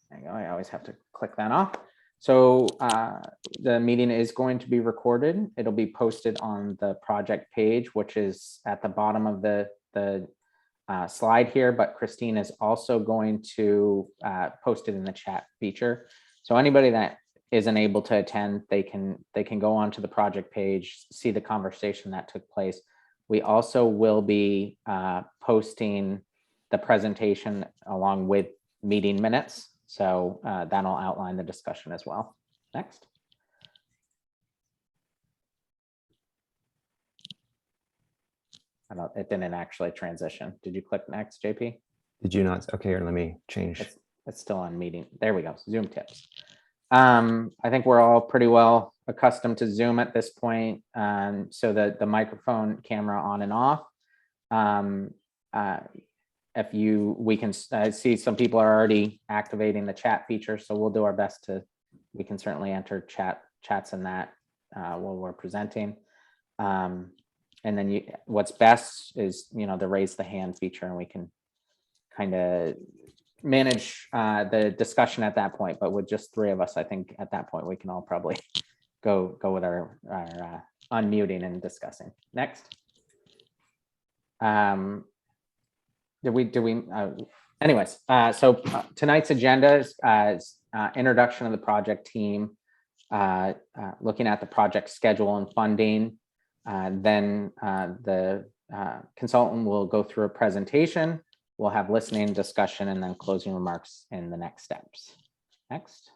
There you go. I always have to click that off. So the meeting is going to be recorded. It'll be posted on the project page, which is at the bottom of the slide here, but Christine is also going to post it in the chat feature. So anybody that isn't able to attend, they can go onto the project page, see the conversation that took place. We also will be posting the presentation along with meeting minutes. So that'll outline the discussion as well. Next. It didn't actually transition. Did you click next, JP? Did you not? Okay, here, let me change. It's still on meeting. There we go. Zoom tips. I think we're all pretty well accustomed to Zoom at this point. So the microphone, camera on and off. We can see some people are already activating the chat feature, so we'll do our best we can certainly enter chats in that while we're presenting. And then what's best is, the raise the hand feature, and we can kind of manage the discussion at that point. But with just 3 of us, I think at that point we can all probably go with our unmuting and discussing. Next. Anyways, so tonight's agenda is introduction of the project team, looking at the project schedule and funding. Then the consultant will go through a presentation. We'll have listening, discussion, and then closing remarks in the next steps. Next.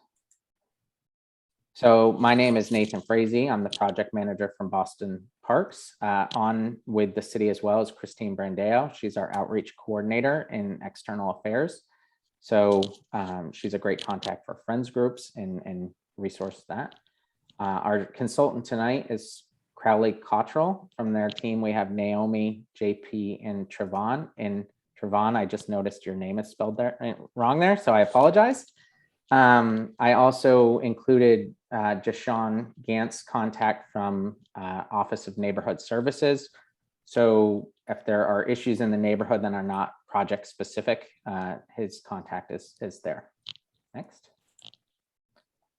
So my name is Nathan Frazee. I'm the project manager from Boston Parks. On with the city as well as Christine Brandeo. She's our outreach coordinator in external affairs. So she's a great contact for friends groups and resource that. Our consultant tonight is Crowley Cottrell. From their team, we have Naomi, JP, and Trevon. And Trevon, I just noticed your name is spelled there wrong there, so I apologize. I also included Jashawn Gant's contact from Office of Neighborhood Services. So if there are issues in the neighborhood that are not project specific, his contact is there. Next.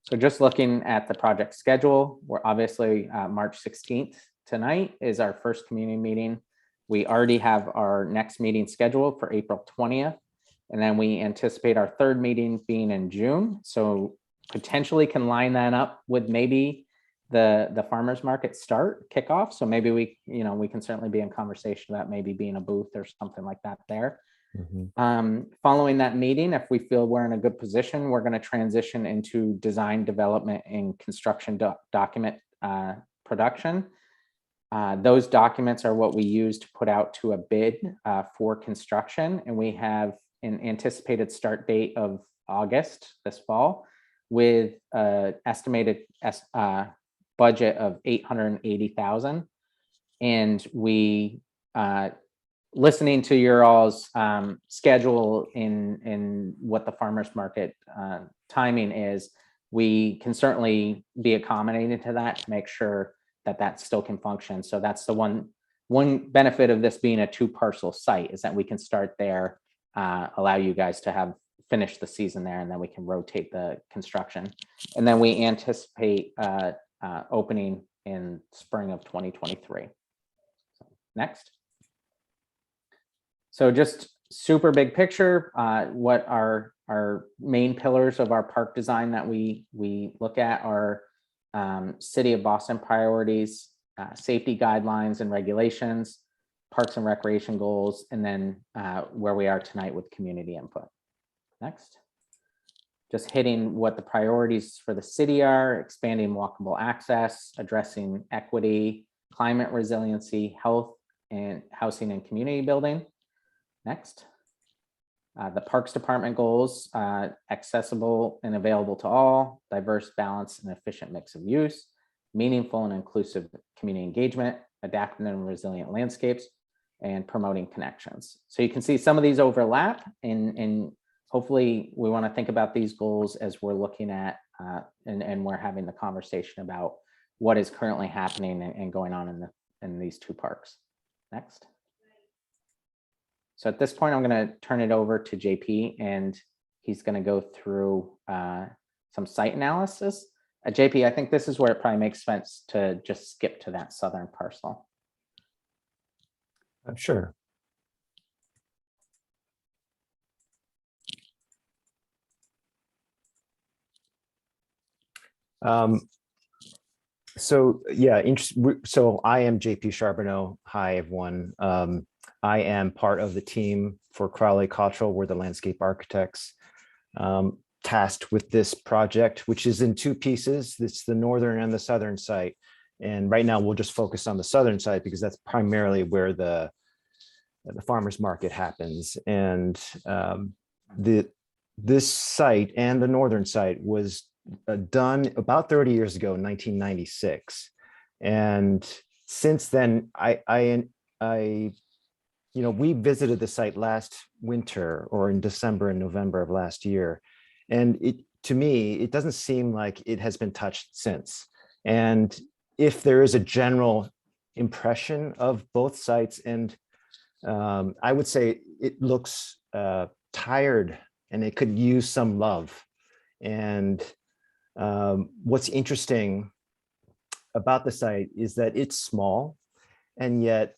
So just looking at the project schedule, we're obviously March 16th tonight is our first community meeting. We already have our next meeting scheduled for April 20th. And then we anticipate our 3rd meeting being in June. So potentially can line that up with maybe the farmers market kickoff. So maybe we can certainly be in conversation about maybe being a booth or something like that there. Mm-hmm. Following that meeting, if we feel we're in a good position, we're going to transition into design, development, and construction document production. Those documents are what we use to put out to a bid for construction. And we have an anticipated start date of August this fall with an estimated budget of $880,000. And we listening to your all's schedule in what the farmers market timing is, we can certainly be accommodating to that to make sure that still can function. So that's the one benefit of this being a 2-parcel site, is that we can start there, allow you guys to have finished the season there, and then we can rotate the construction. And then we anticipate opening in spring of 2023. So, next. So just super big picture, what our main pillars of our park design that we look at are City of Boston priorities, safety guidelines and regulations, parks and recreation goals, and then where we are tonight with community input. Next. Just hitting what the priorities for the city are: expanding walkable access, addressing equity, climate resiliency, health, and housing and community building. Next. The Parks Department goals: accessible and available to all, diverse, balanced, and efficient mix of use, meaningful and inclusive community engagement, adaptive and resilient landscapes, and promoting connections. So you can see some of these overlap, and hopefully we want to think about these goals as we're looking at and we're having the conversation about what is currently happening and going on in these 2 parks. Next. So at this point, I'm going to turn it over to JP, and he's going to go through some site analysis. JP, I think this is where it probably makes sense to just skip to that southern parcel. Sure. So yeah, so I am JP Charbonneau. Hi, everyone. I am part of the team for Crowley Cottrell. We're the landscape architects tasked with this project, which is in two pieces. It's the northern and the southern site. And right now we'll just focus on the southern site because that's primarily where the farmers market happens. And this site and the northern site was done about 30 years ago in 1996. And since then, we visited the site last winter or in December and November of last year. And to me, it doesn't seem like it has been touched since. And if there is a general impression of both sites, and I would say it looks tired and it could use some love. And what's interesting about the site is that it's small, and yet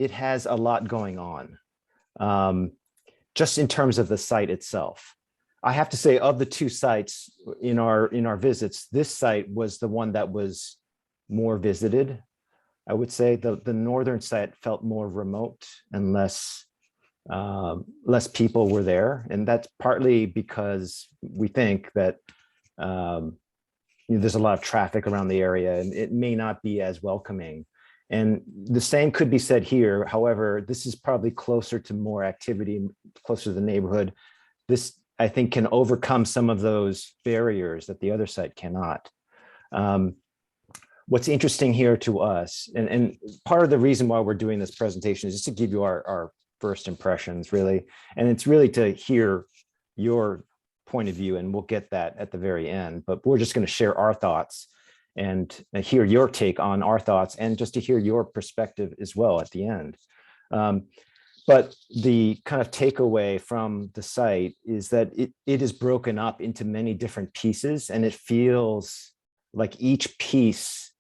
it has a lot going on, just in terms of the site itself. I have to say, of the two sites in our visits, this site was the one that was more visited. I would say the northern site felt more remote and less people were there, and that's partly because we think that there's a lot of traffic around the area, and it may not be as welcoming. And the same could be said here. However, this is probably closer to more activity, closer to the neighborhood. This, I think, can overcome some of those barriers that the other site cannot. What's interesting here to us, and part of the reason why we're doing this presentation is just to give you our first impressions, really. And it's really to hear your point of view, and we'll get that at the very end. But we're just going to share our thoughts and hear your take on our thoughts, and just to hear your perspective as well at the end. But the kind of takeaway from the site is that it is broken up into many different pieces, and it feels like each piece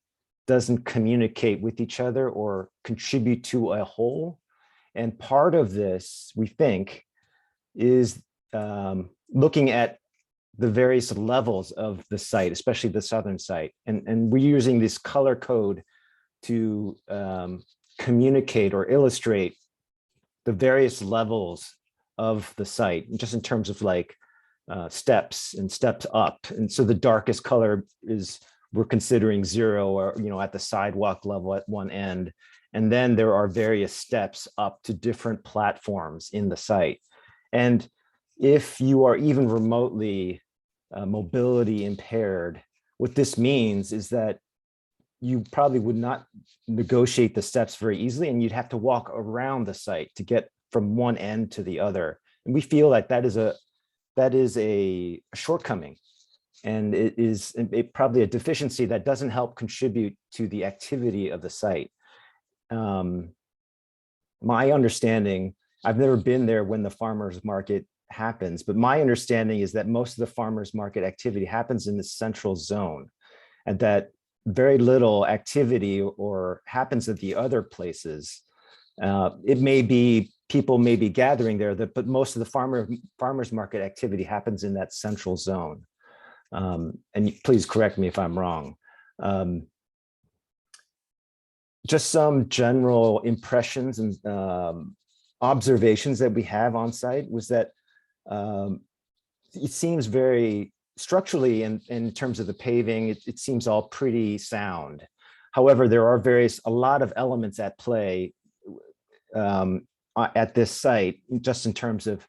doesn't communicate with each other or contribute to a whole. And part of this, we think, is looking at the various levels of the site, especially the southern site. And we're using this color code to communicate or illustrate the various levels of the site, just in terms of like steps and steps up. And so the darkest color is, we're considering 0, or at the sidewalk level at one end. And then there are various steps up to different platforms in the site. And if you are even remotely mobility impaired, what this means is that you probably would not negotiate the steps very easily, and you'd have to walk around the site to get from one end to the other. And we feel like that is a shortcoming, and it is probably a deficiency that doesn't help contribute to the activity of the site. My understanding, I've never been there when the farmers market happens, but my understanding is that most of the farmers market activity happens in the central zone, and that very little activity or happens at the other places. It may be, people may be gathering there, but most of the farmers market activity happens in that central zone. And please correct me if I'm wrong. Just some general impressions and observations that we have on site was that it seems very structurally, in terms of the paving, it seems all pretty sound. However, there are a lot of elements at play at this site, just in terms of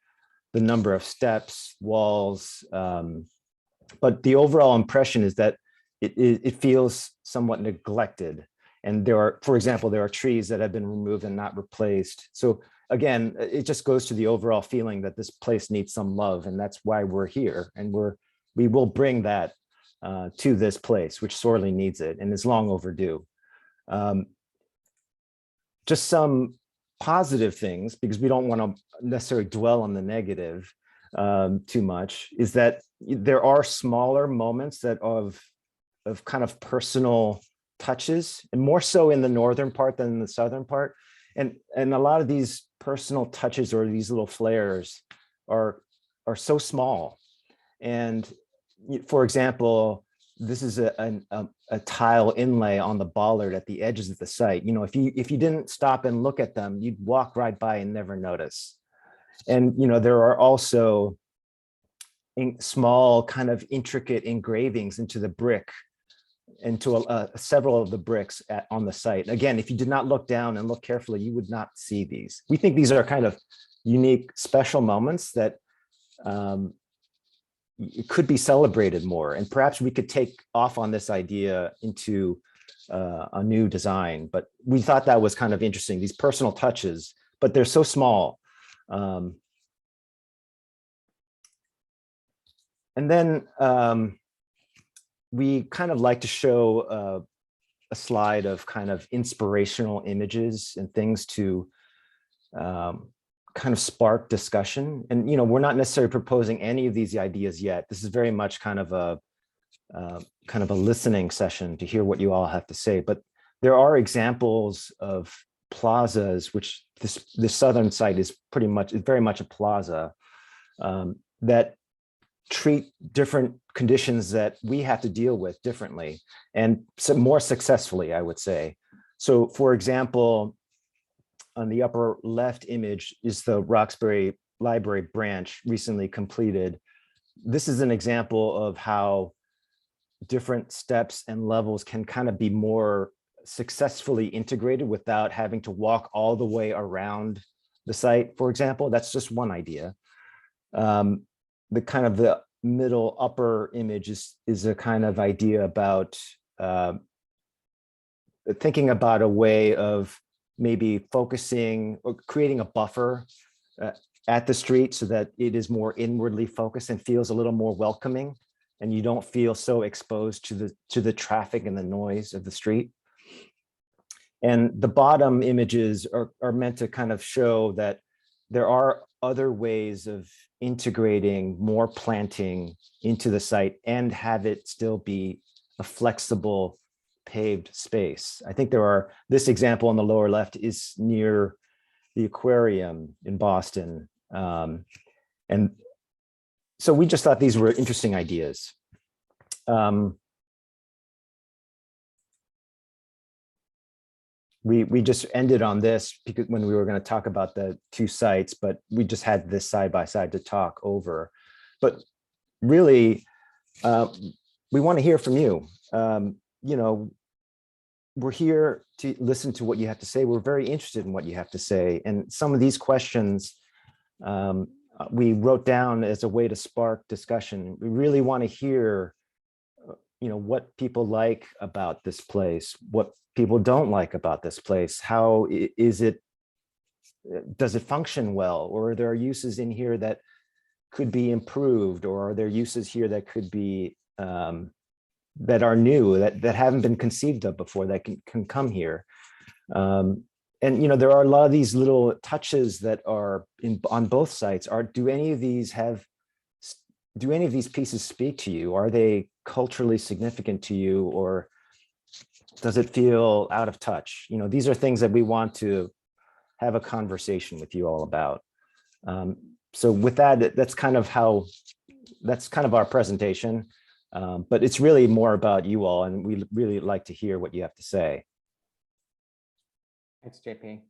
the number of steps, walls. But the overall impression is that it feels somewhat neglected. And there are, for example, there are trees that have been removed and not replaced. So again, it just goes to the overall feeling that this place needs some love, and that's why we're here. And we will bring that to this place, which sorely needs it and is long overdue. Just some positive things, because we don't want to necessarily dwell on the negative. too much, is that there are smaller moments that of kind of personal touches, and more so in the northern part than the southern part. And a lot of these personal touches or these little flares are so small. And for example, this is a tile inlay on the bollard at the edges of the site. You know, if you didn't stop and look at them, you'd walk right by and never notice. And, you know, there are also small kind of intricate engravings into the brick, into several of the bricks on the site. Again, if you did not look down and look carefully, you would not see these. We think these are kind of unique, special moments that it could be celebrated more. And perhaps we could take off on this idea into a new design. But we thought that was kind of interesting, these personal touches, but they're so small. And then we kind of like to show a slide of kind of inspirational images and things to kind of spark discussion. And, you know, we're not necessarily proposing any of these ideas yet. This is very much kind of a listening session to hear what you all have to say. But there are examples of plazas, which this southern site is very much a plaza, that treat different conditions that we have to deal with differently and more successfully, I would say. So, for example, on the upper left image is the Roxbury Library branch recently completed. This is an example of how different steps and levels can kind of be more successfully integrated without having to walk all the way around the site, for example. That's just one idea. The kind of the middle upper image is a kind of idea about thinking about a way of maybe focusing or creating a buffer at the street so that it is more inwardly focused and feels a little more welcoming, and you don't feel so exposed to the traffic and the noise of the street. And the bottom images are meant to kind of show that there are other ways of integrating more planting into the site and have it still be a flexible paved space. I think this example on the lower left is near the aquarium in Boston. And so we just thought these were interesting ideas. We just ended on this because when we were going to talk about the two sites, but we just had this side by side to talk over. But really, we want to hear from you. You know, we're here to listen to what you have to say. We're very interested in what you have to say. And some of these questions we wrote down as a way to spark discussion. We really want to hear, you know, what people like about this place, what people don't like about this place. How is it, does it function well? Or are there uses in here that could be improved? Or are there uses here that could be, that are new, that haven't been conceived of before, that can come here? And, you know, there are a lot of these little touches that are on both sites. Do any of these pieces speak to you? Are they culturally significant to you, or does it feel out of touch? You know, these are things that we want to have a conversation with you all about. So with that, that's kind of our presentation. But it's really more about you all, and we really like to hear what you have to say. Thanks, JP.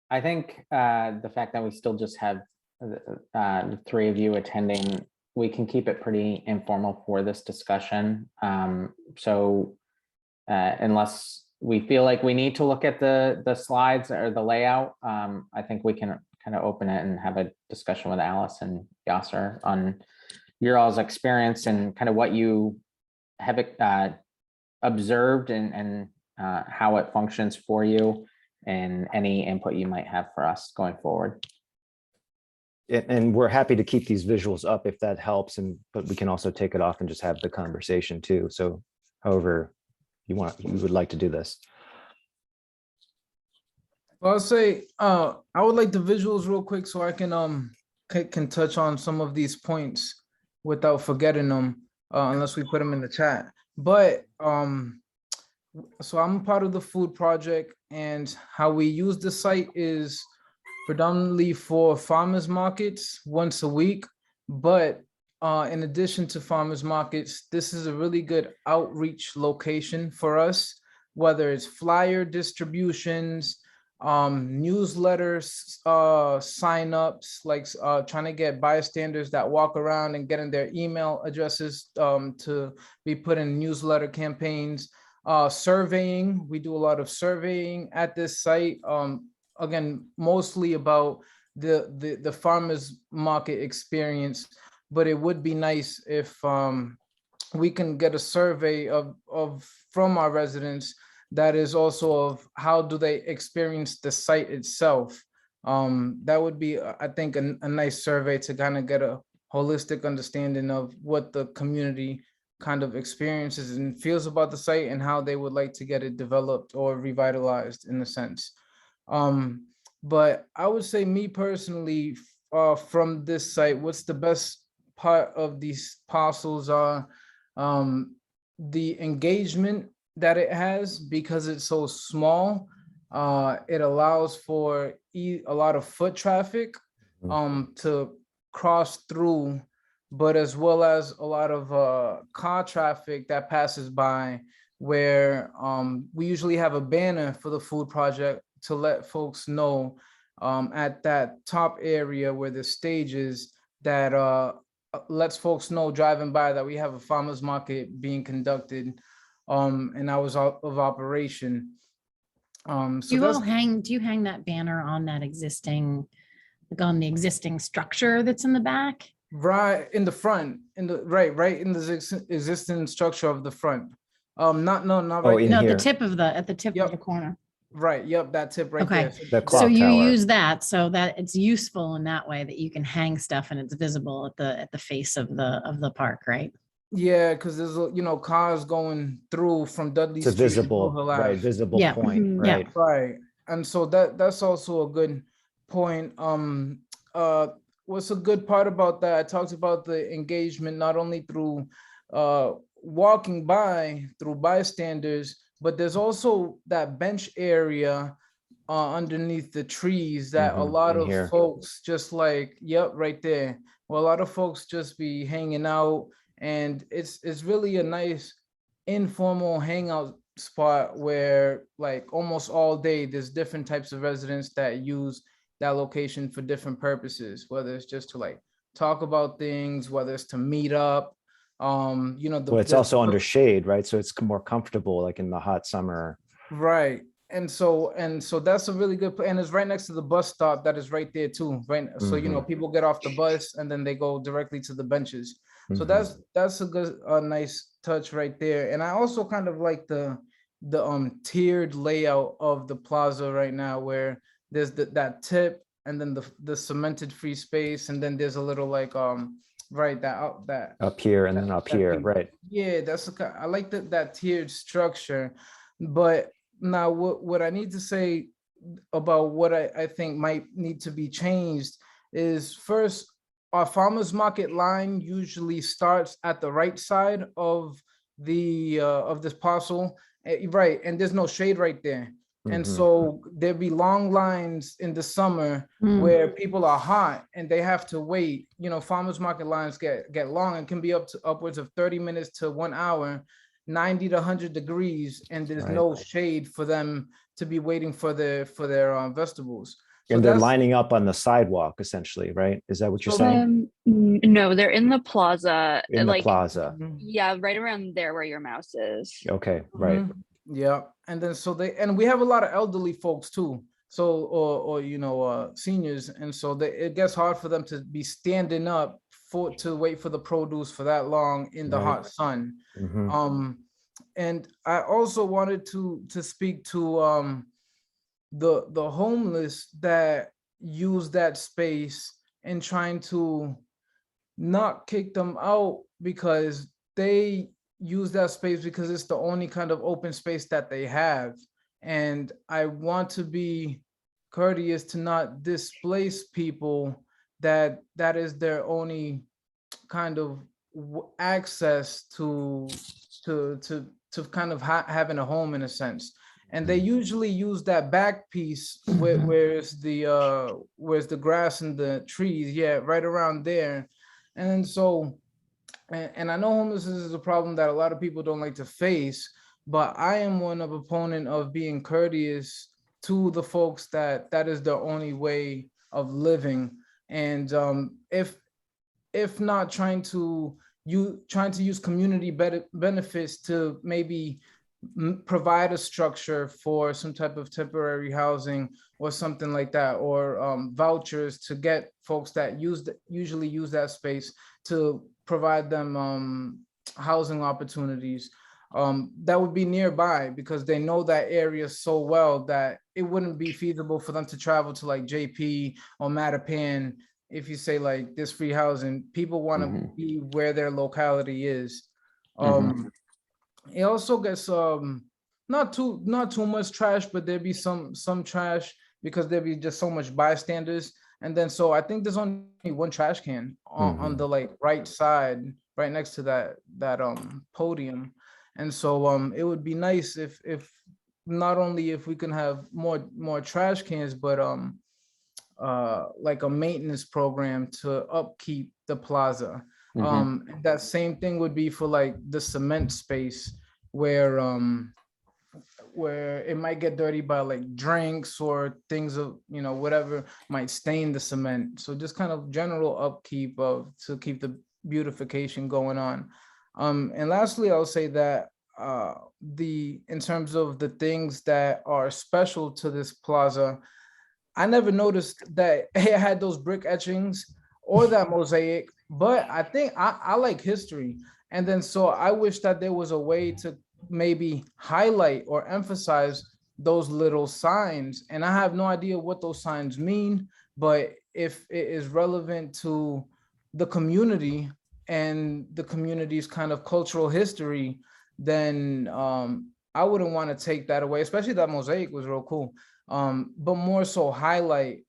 I think the fact that we still just have the three of you attending, we can keep it pretty informal for this discussion. So unless we feel like we need to look at the slides or the layout, I think we can kind of open it and have a discussion with Alice and Yasser on your all's experience and kind of what you have observed and how it functions for you, and any input you might have for us going forward. And we're happy to keep these visuals up if that helps, but we can also take it off and just have the conversation too. So however you would like to do this. Well, I'll say I would like the visuals real quick so I can kind can touch on some of these points without forgetting them, unless we put them in the chat. But so I'm part of the food project, and how we use the site is predominantly for farmers markets once a week. But in addition to farmers markets, this is a really good outreach location for us, whether it's flyer distributions, newsletters, sign-ups, like trying to get bystanders that walk around and getting their email addresses to be put in newsletter campaigns. Surveying, we do a lot of surveying at this site. Again, mostly about the farmers market experience, but it would be nice if we can get a survey of from our residents that is also of how do they experience the site itself. That would be, I think, a nice survey to kind of get a holistic understanding of what the community kind of experiences and feels about the site, and how they would like to get it developed or revitalized in a sense. But I would say, me personally, from this site, what's the best part of these parcels are the engagement that it has, because it's so small. It allows for a lot of foot traffic to cross through, but as well as a lot of car traffic that passes by, where we usually have a banner for the food project to let folks know at that top area where the stage is, that lets folks know driving by that we have a farmers market being conducted in hours of operation. So Do that's you hang that banner on that existing, like on the existing structure that's in the back? right in the front, right in the existing structure of the front. Not Oh, right in there. No, here. at the tip Yep. of the corner. Right, yep, that tip right Okay. there. The So clock you tower. use that so that it's useful in that way, that you can hang stuff and it's visible at the face of the park, right? Yeah, because there's cars going through from Dudley It's a Street to visible, Hill right, Ave. visible Yeah. point, Mhm. Yeah. right? Right. And so that's also a good point. What's a good part about that? I talked about the engagement, not only through walking by through bystanders, but there's also that bench area underneath the trees that a Mhm, lot in of here. folks just like, yep, right there. Well, a lot of folks just be hanging out, and it's really a nice informal hangout spot where, like, almost all day there's different types of residents that use that location for different purposes, whether it's just to like talk about things, whether it's to meet up. Well, it's also under shade, right? So it's more comfortable, like in the hot summer. right. And so that's a really good, and it's right next to the bus stop that is right there too, right? So Mhm. people get off the bus and then they go directly to the benches. So Mhm. that's a nice touch right there. And I also kind of like the tiered layout of the plaza right now, where there's that tip, and then the cemented free space, and then there's a little like right that Up here and then up here, piece. right? Yeah, I like that tiered structure. But now what I need to say about what I think might need to be changed is, first, our farmers market line usually starts at the right side of this parcel, right, and there's no shade right there. And Mhm. so there'd be long lines in the summer Mm. where people are hot and they have to wait. Farmers market lines get long and can be upwards of 30 minutes to 1 hour, 90 to 100 degrees, and there's Right. no shade for them to be waiting for their vegetables. So And they're that's lining up on the sidewalk, essentially, right? Is that what you're So saying? No, they're in the plaza, In the like, plaza. yeah, right around there where your mouse is. Okay, right. Mhm. Yeah, and then and we have a lot of elderly folks too. So or seniors, and so it gets hard for them to be standing up to wait for the produce for that long in the Right. hot sun. Mhm. And I also wanted to speak to the homeless that use that space, and trying to not kick them out, because they use that space because it's the only kind of open space that they have. And I want to be courteous to not displace people that is their only kind of access to kind of having a home in a sense. And they usually use that back piece where's the grass and the trees, yeah, right around there. And then so, and I know homelessness is a problem that a lot of people don't like to face, but I am one of opponent of being courteous to the folks that is their only way of living. And if not trying to use community benefits to maybe provide a structure for some type of temporary housing or something like that, or vouchers to get folks that usually use that space to provide them housing opportunities that would be nearby, because they know that area so well that it wouldn't be feasible for them to travel to like JP or Mattapan. If you say like this free housing, people want to be where their locality is. It also gets not too much trash, but there'd be some trash because there'd be just so much bystanders. And then so I think there's only one trash can on the like right side, right next to that podium. And so it would be nice if not only if we can have more trash cans, but like a maintenance program to upkeep the plaza. That same thing would be for like the cement space where it might get dirty by like drinks or things of, whatever might stain the cement. So just kind of general upkeep to keep the beautification going on. And lastly, I'll say that in terms of the things that are special to this plaza, I never noticed that it had those brick etchings or that mosaic, but I think I like history. And then so I wish that there was a way to maybe highlight or emphasize those little signs. And I have no idea what those signs mean, but if it is relevant to the community and the community's kind of cultural history, then I wouldn't want to take that away, especially that mosaic was real cool. But more so highlight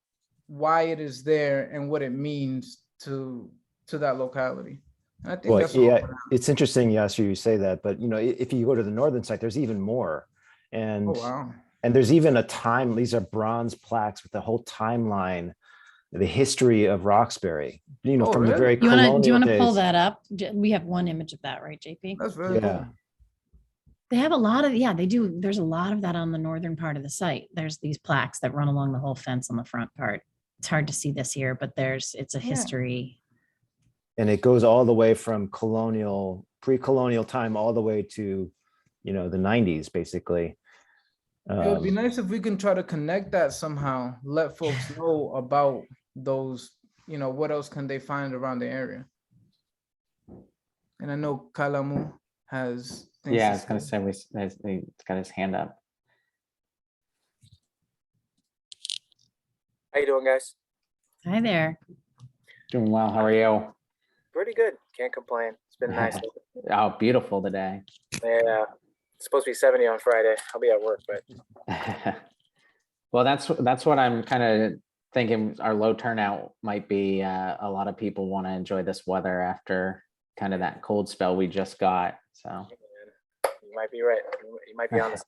why it is there and what it means to that locality. And I think Well, that's yeah, it's interesting, Yasser, you say that, but if you go to the northern side, there's even more. And oh, wow. And there's even a time, these are bronze plaques with the whole timeline, the history of Roxbury, Oh, from the really? very Do you want to colonial pull days. that up? We have one image of that, right, JP? That's very Yeah. cool. They have a lot of, yeah, they do. There's a lot of that on the northern part of the site. There's these plaques that run along the whole fence on the front part. It's hard to see this here, but it's a history. And it goes all the way from pre-colonial time, all the way to, the 90s, basically. It would be nice if we can try to connect that somehow, let folks know about those, what else can they find around the area? And I know Kalamu has things Yeah, I to was gonna say he's got his hand up. How you doing, guys? Hi there. Doing well. How are you? Pretty good. Can't complain. It's been nice. Oh, beautiful today. Yeah, it's supposed to be 70 on Friday. I'll be at work, but Well, that's what I'm kind of thinking. Our low turnout might be a lot of people want to enjoy this weather after kind of that cold spell we just got. So you might be right. You might be on this.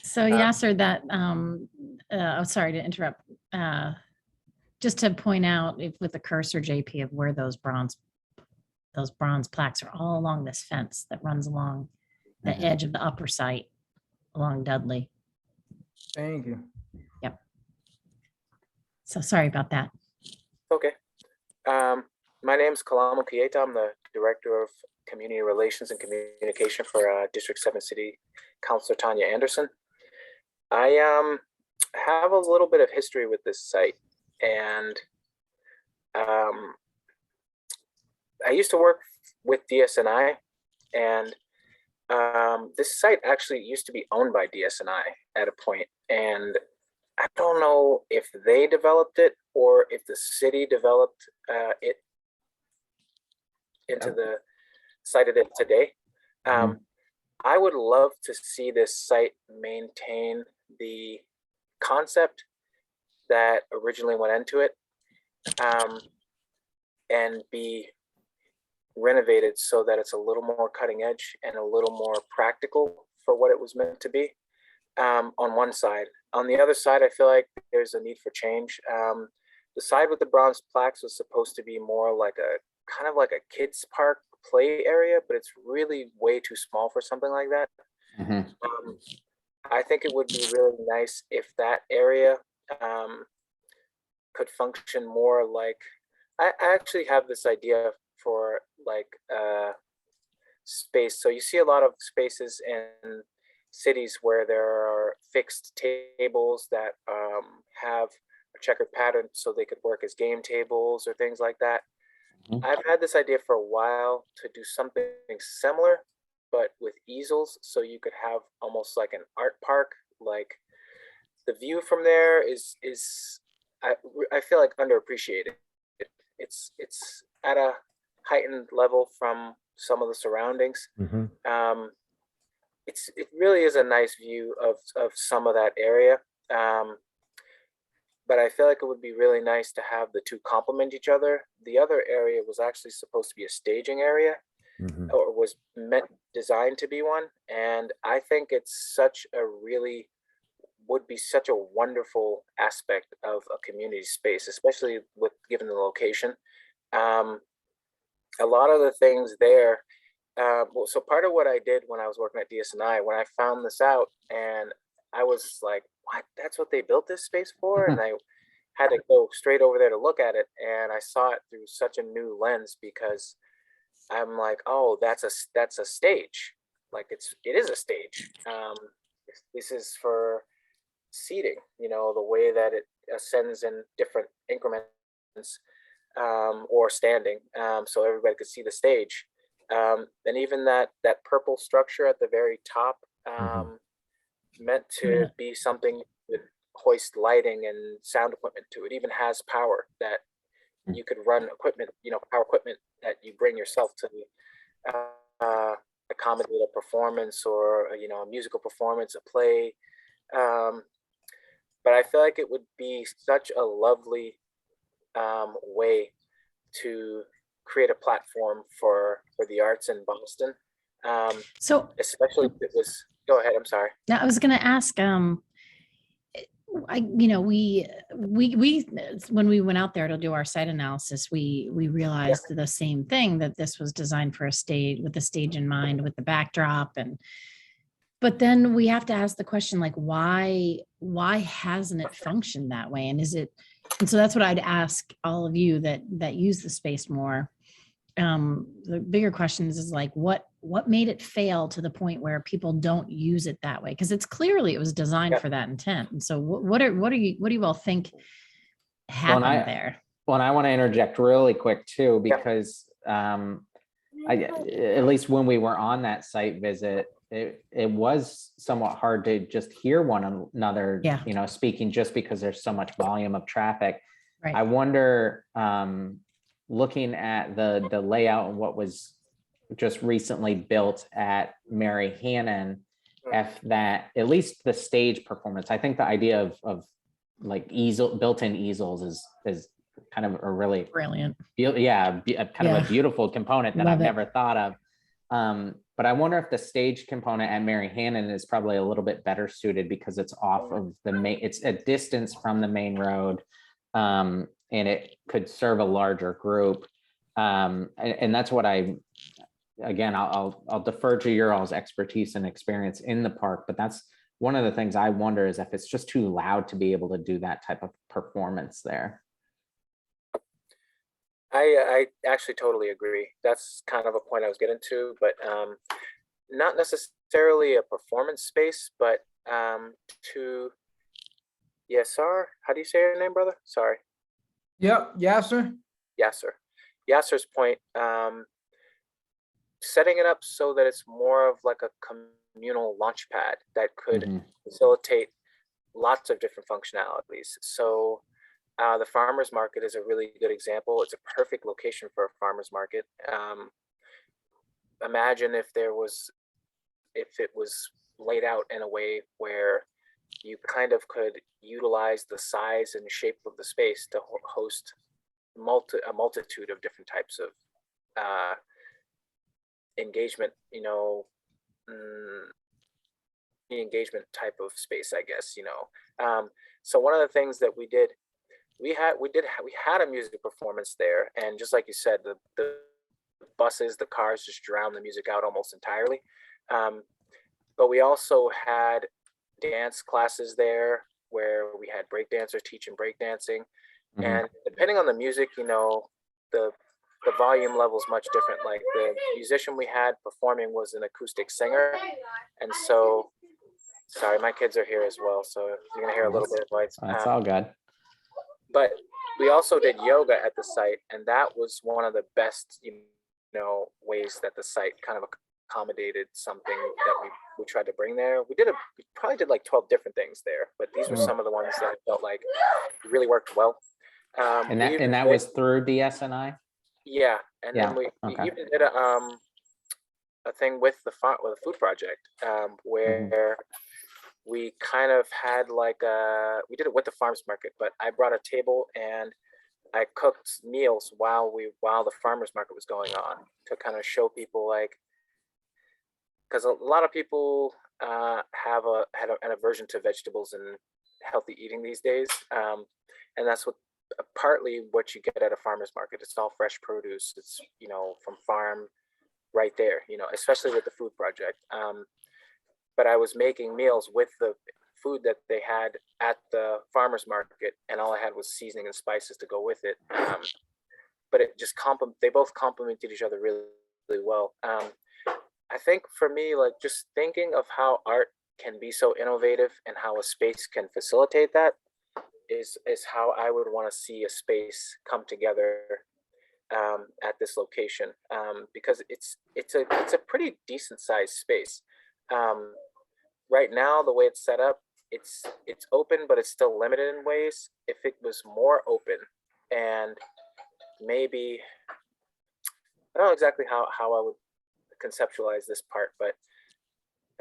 So Yasser, that sorry to interrupt. Just to point out, if with the cursor, JP, of where those bronze plaques are all along this fence that runs along the edge of the upper site along Dudley. Thank you. Yep. So sorry about that. Okay. My name's Kalamo Kieta. I'm the Director of Community Relations and Communication for District 7 City Councilor Tanya Anderson. I have a little bit of history with this site, and I used to work with DSNI, and this site actually used to be owned by DSNI at a point, and I don't know if they developed it or if the city developed it into the site it is today. I would love to see this site maintain the concept that originally went into it, and be renovated so that it's a little more cutting edge and a little more practical for what it was meant to be, on one side. On the other side, I feel like there's a need for change. The side with the bronze plaques was supposed to be more like a kind of like a kids park play area, but it's really way too small for something like that. Mhm. I think it would be really nice if that area could function more like, I actually have this idea for like space. So you see a lot of spaces in cities where there are fixed tables that have a checkered pattern so they could work as game tables or things like that. Mhm. I've had this idea for a while to do something similar, but with easels, so you could have almost like an art park. Like the view from there is I feel like underappreciated. It's at a heightened level from some of the surroundings. Mhm. It really is a nice view of some of that area. But I feel like it would be really nice to have the two complement each other. The other area was actually supposed to be a staging area, Mhm. or was meant designed to be one. And I think it's such a really would be such a wonderful aspect of a community space, especially with given the location. Um, a lot of the things there. Well, so part of what I did when I was working at DSNI, when I found this out, and I was like, "What? That's what they built this space for?" And I had to go straight over there to look at it, and I saw it through such a new lens because I'm like, "Oh, that's a stage. Like it is a stage. This is for seating. You know, the way that it ascends in different increments, or standing, so everybody could see the stage." And even that purple structure at the very top, meant to be something with hoist lighting and sound equipment to it. Even has power that you could run equipment, power equipment that you bring yourself to accommodate a performance, or a musical performance, a play. Um, but I feel like it would be such a lovely way to create a platform for the arts in Boston, So especially if it was. Go ahead. I'm sorry. now I was going to ask, we when we went out there to do our site analysis, we realized the same thing, that this was designed for a stage, with the stage in mind, with the backdrop. But then we have to ask the question, like, why hasn't it functioned that way? And so that's what I'd ask all of you that use the space more. The bigger question is like, what made it fail to the point where people don't use it that way? Because it was designed for that intent. And so what do you all think happened there? Well, and I want to interject really quick too, Yeah. because at least when we were on that site visit, it was somewhat hard to just hear one another, speaking, just because there's so much volume of traffic. Right. I wonder, looking at the layout and what was just recently built at Mary Hannon, if that, at least the stage performance, I think the idea of like built-in easels is kind of a really Brilliant. Kind of a beautiful component that Love I've it. never thought of. But I wonder if the stage component at Mary Hannon is probably a little bit better suited, because it's off of the main, it's a distance from the main road, and it could serve a larger group. And that's what I'll defer to your all's expertise and experience in the park, but that's one of the things I wonder, is if it's just too loud to be able to do that type of performance there. I actually totally agree. That's kind of a point I was getting to, but not necessarily a performance space, but to Yasser. How do you say your name, brother? Sorry. Yep. Yasser. Yasser. Yasser's point, setting it up so that it's more of like a communal launch pad that could facilitate lots of different functionalities. So the farmers market is a really good example. It's a perfect location for a farmers market. Imagine if it was laid out in a way where you kind of could utilize the size and shape of the space to host a multitude of different types of engagement, engagement type of space, I guess, so one of the things that we had a music performance there, and just like you said, the buses, the cars just drown the music out almost entirely. But we also had dance classes there where we had break dancers teaching break dancing. And depending on the music, the volume level is much different. Like the musician we had performing was an acoustic singer. And so, sorry, my kids are here as well. So you're gonna hear a little bit of noise. That's all good. But we also did yoga at the site, and that was one of the best, ways that the site kind of accommodated something that we tried to bring there. We probably did like 12 different things there, but these were some of the ones that I felt like really worked well. And that was through DSNI? Yeah, and then we even did a thing with the food project, where we kind of had like we did it with the farmers market, but I brought a table and I cooked meals while the farmers market was going on to kind of show people, like, because a lot of people had an aversion to vegetables and healthy eating these days, and that's partly what you get at a farmers market. It's all fresh produce. It's from farm right there. Especially with the food project. But I was making meals with the food that they had at the farmers market, and all I had was seasoning and spices to go with it. But it just they both complemented each other really, really well. I think for me, like, just thinking of how art can be so innovative and how a space can facilitate that is how I would want to see a space come together at this location, because it's a pretty decent sized space. Right now, the way it's set up, it's open, but it's still limited in ways. If it was more open, and maybe, I don't know exactly how I would conceptualize this part, but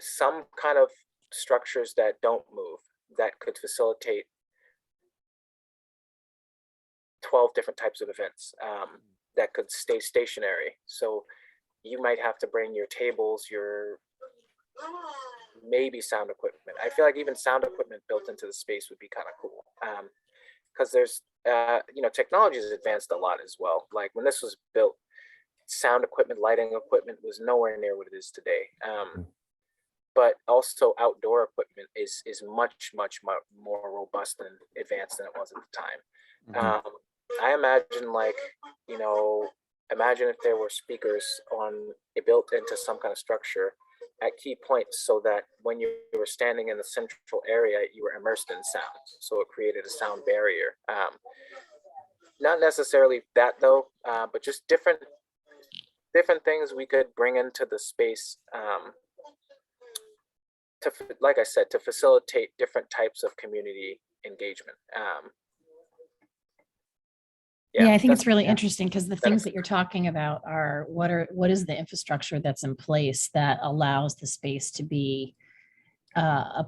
some kind of structures that don't move, that could facilitate 12 different types of events, that could stay stationary. So you might have to bring your tables, your maybe sound equipment. I feel like even sound equipment built into the space would be kind of cool, because there's technology has advanced a lot as well. Like when this was built, sound equipment, lighting equipment was nowhere near what it is today. But also outdoor equipment is much more robust and advanced than it was at the time. I imagine, like, imagine if there were speakers built into some kind of structure at key points, so that when you were standing in the central area, you were immersed in sound. So it created a sound barrier. Not necessarily that though, but just different things we could bring into the space, like I said, to facilitate different types of community engagement. Yeah, I think it's really interesting, because the things that you're talking about are what is the infrastructure that's in place that allows the space to be a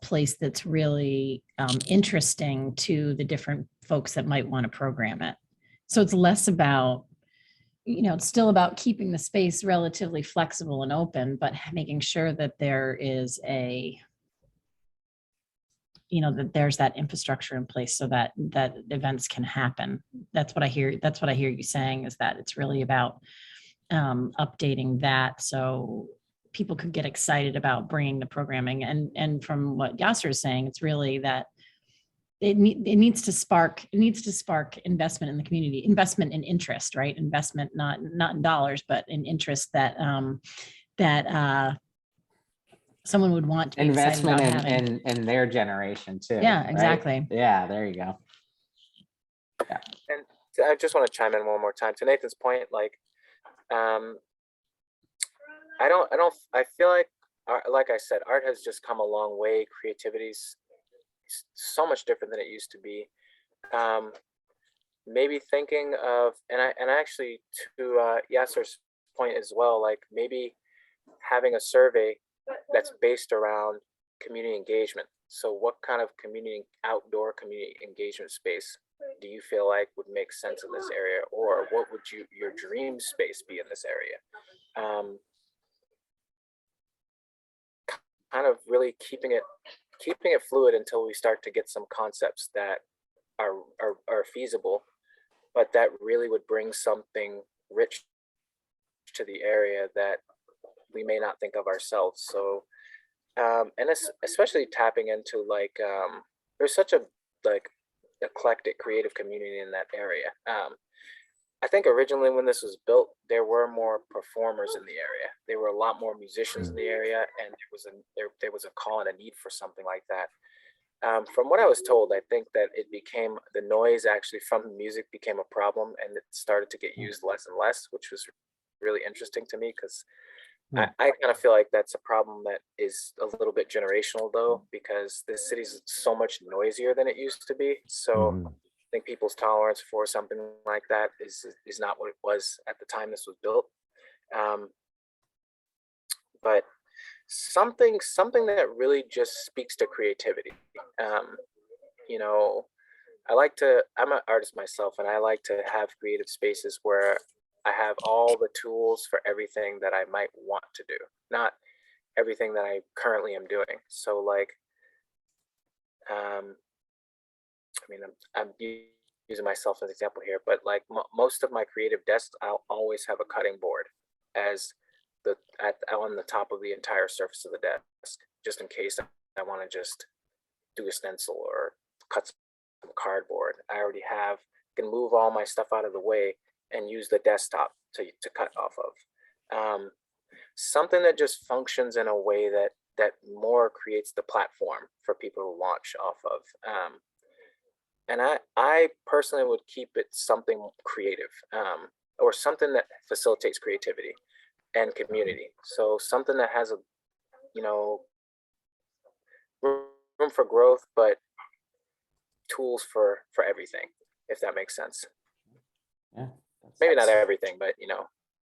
place that's really interesting to the different folks that might want to program it. So it's less about, it's still about keeping the space relatively flexible and open, but making sure that there is that there's that infrastructure in place so that events can happen. That's what I hear you saying, is that it's really about updating that so people could get excited about bringing the programming. And from what Yasser is saying, it's really that it needs to spark investment in the community, investment in interest, right? Investment, not in dollars, but in interest that someone would want to be investment excited about in their generation too. Yeah, right? exactly. Yeah, there you go. And I just want to chime in one more time to Nathan's point. Like, I feel like I said, art has just come a long way. Creativity's so much different than it used to be. Maybe thinking of, and actually to Yasser's point as well, like maybe having a survey that's based around community engagement. So what kind of outdoor community engagement space do you feel like would make sense in this area, or what would your dream space be in this area? Kind of really keeping it fluid until we start to get some concepts that are feasible, but that really would bring something rich to the area that we may not think of ourselves. So, and it's especially tapping into like, there's such a like eclectic creative community in that area. I think originally when this was built, there were more performers in the area. There were a lot more musicians in the area, and there was a call and a need for something like that. From what I was told, I think that the noise actually from the music became a problem, and it started to get used less and less, which was really interesting to me, because I kind of feel like that's a problem that is a little bit generational though, because this city's so much noisier than it used to be. So I think people's tolerance for something like that is not what it was at the time this was built. But something that really just speaks to creativity. You know, I'm an artist myself, and I like to have creative spaces where I have all the tools for everything that I might want to do, not everything that I currently am doing. So like, I mean, I'm using myself as an example here, but like most of my creative desks, I'll always have a cutting board as on the top of the entire surface of the desk, just in case I want to just do a stencil or cut some cardboard. I already can move all my stuff out of the way and use the desktop to cut off of. Something that just functions in a way that more creates the platform for people to launch off of. And I personally would keep it something creative, or something that facilitates creativity and community. So something that has room for growth, but tools for everything, if that makes sense. Yeah. Maybe not everything, but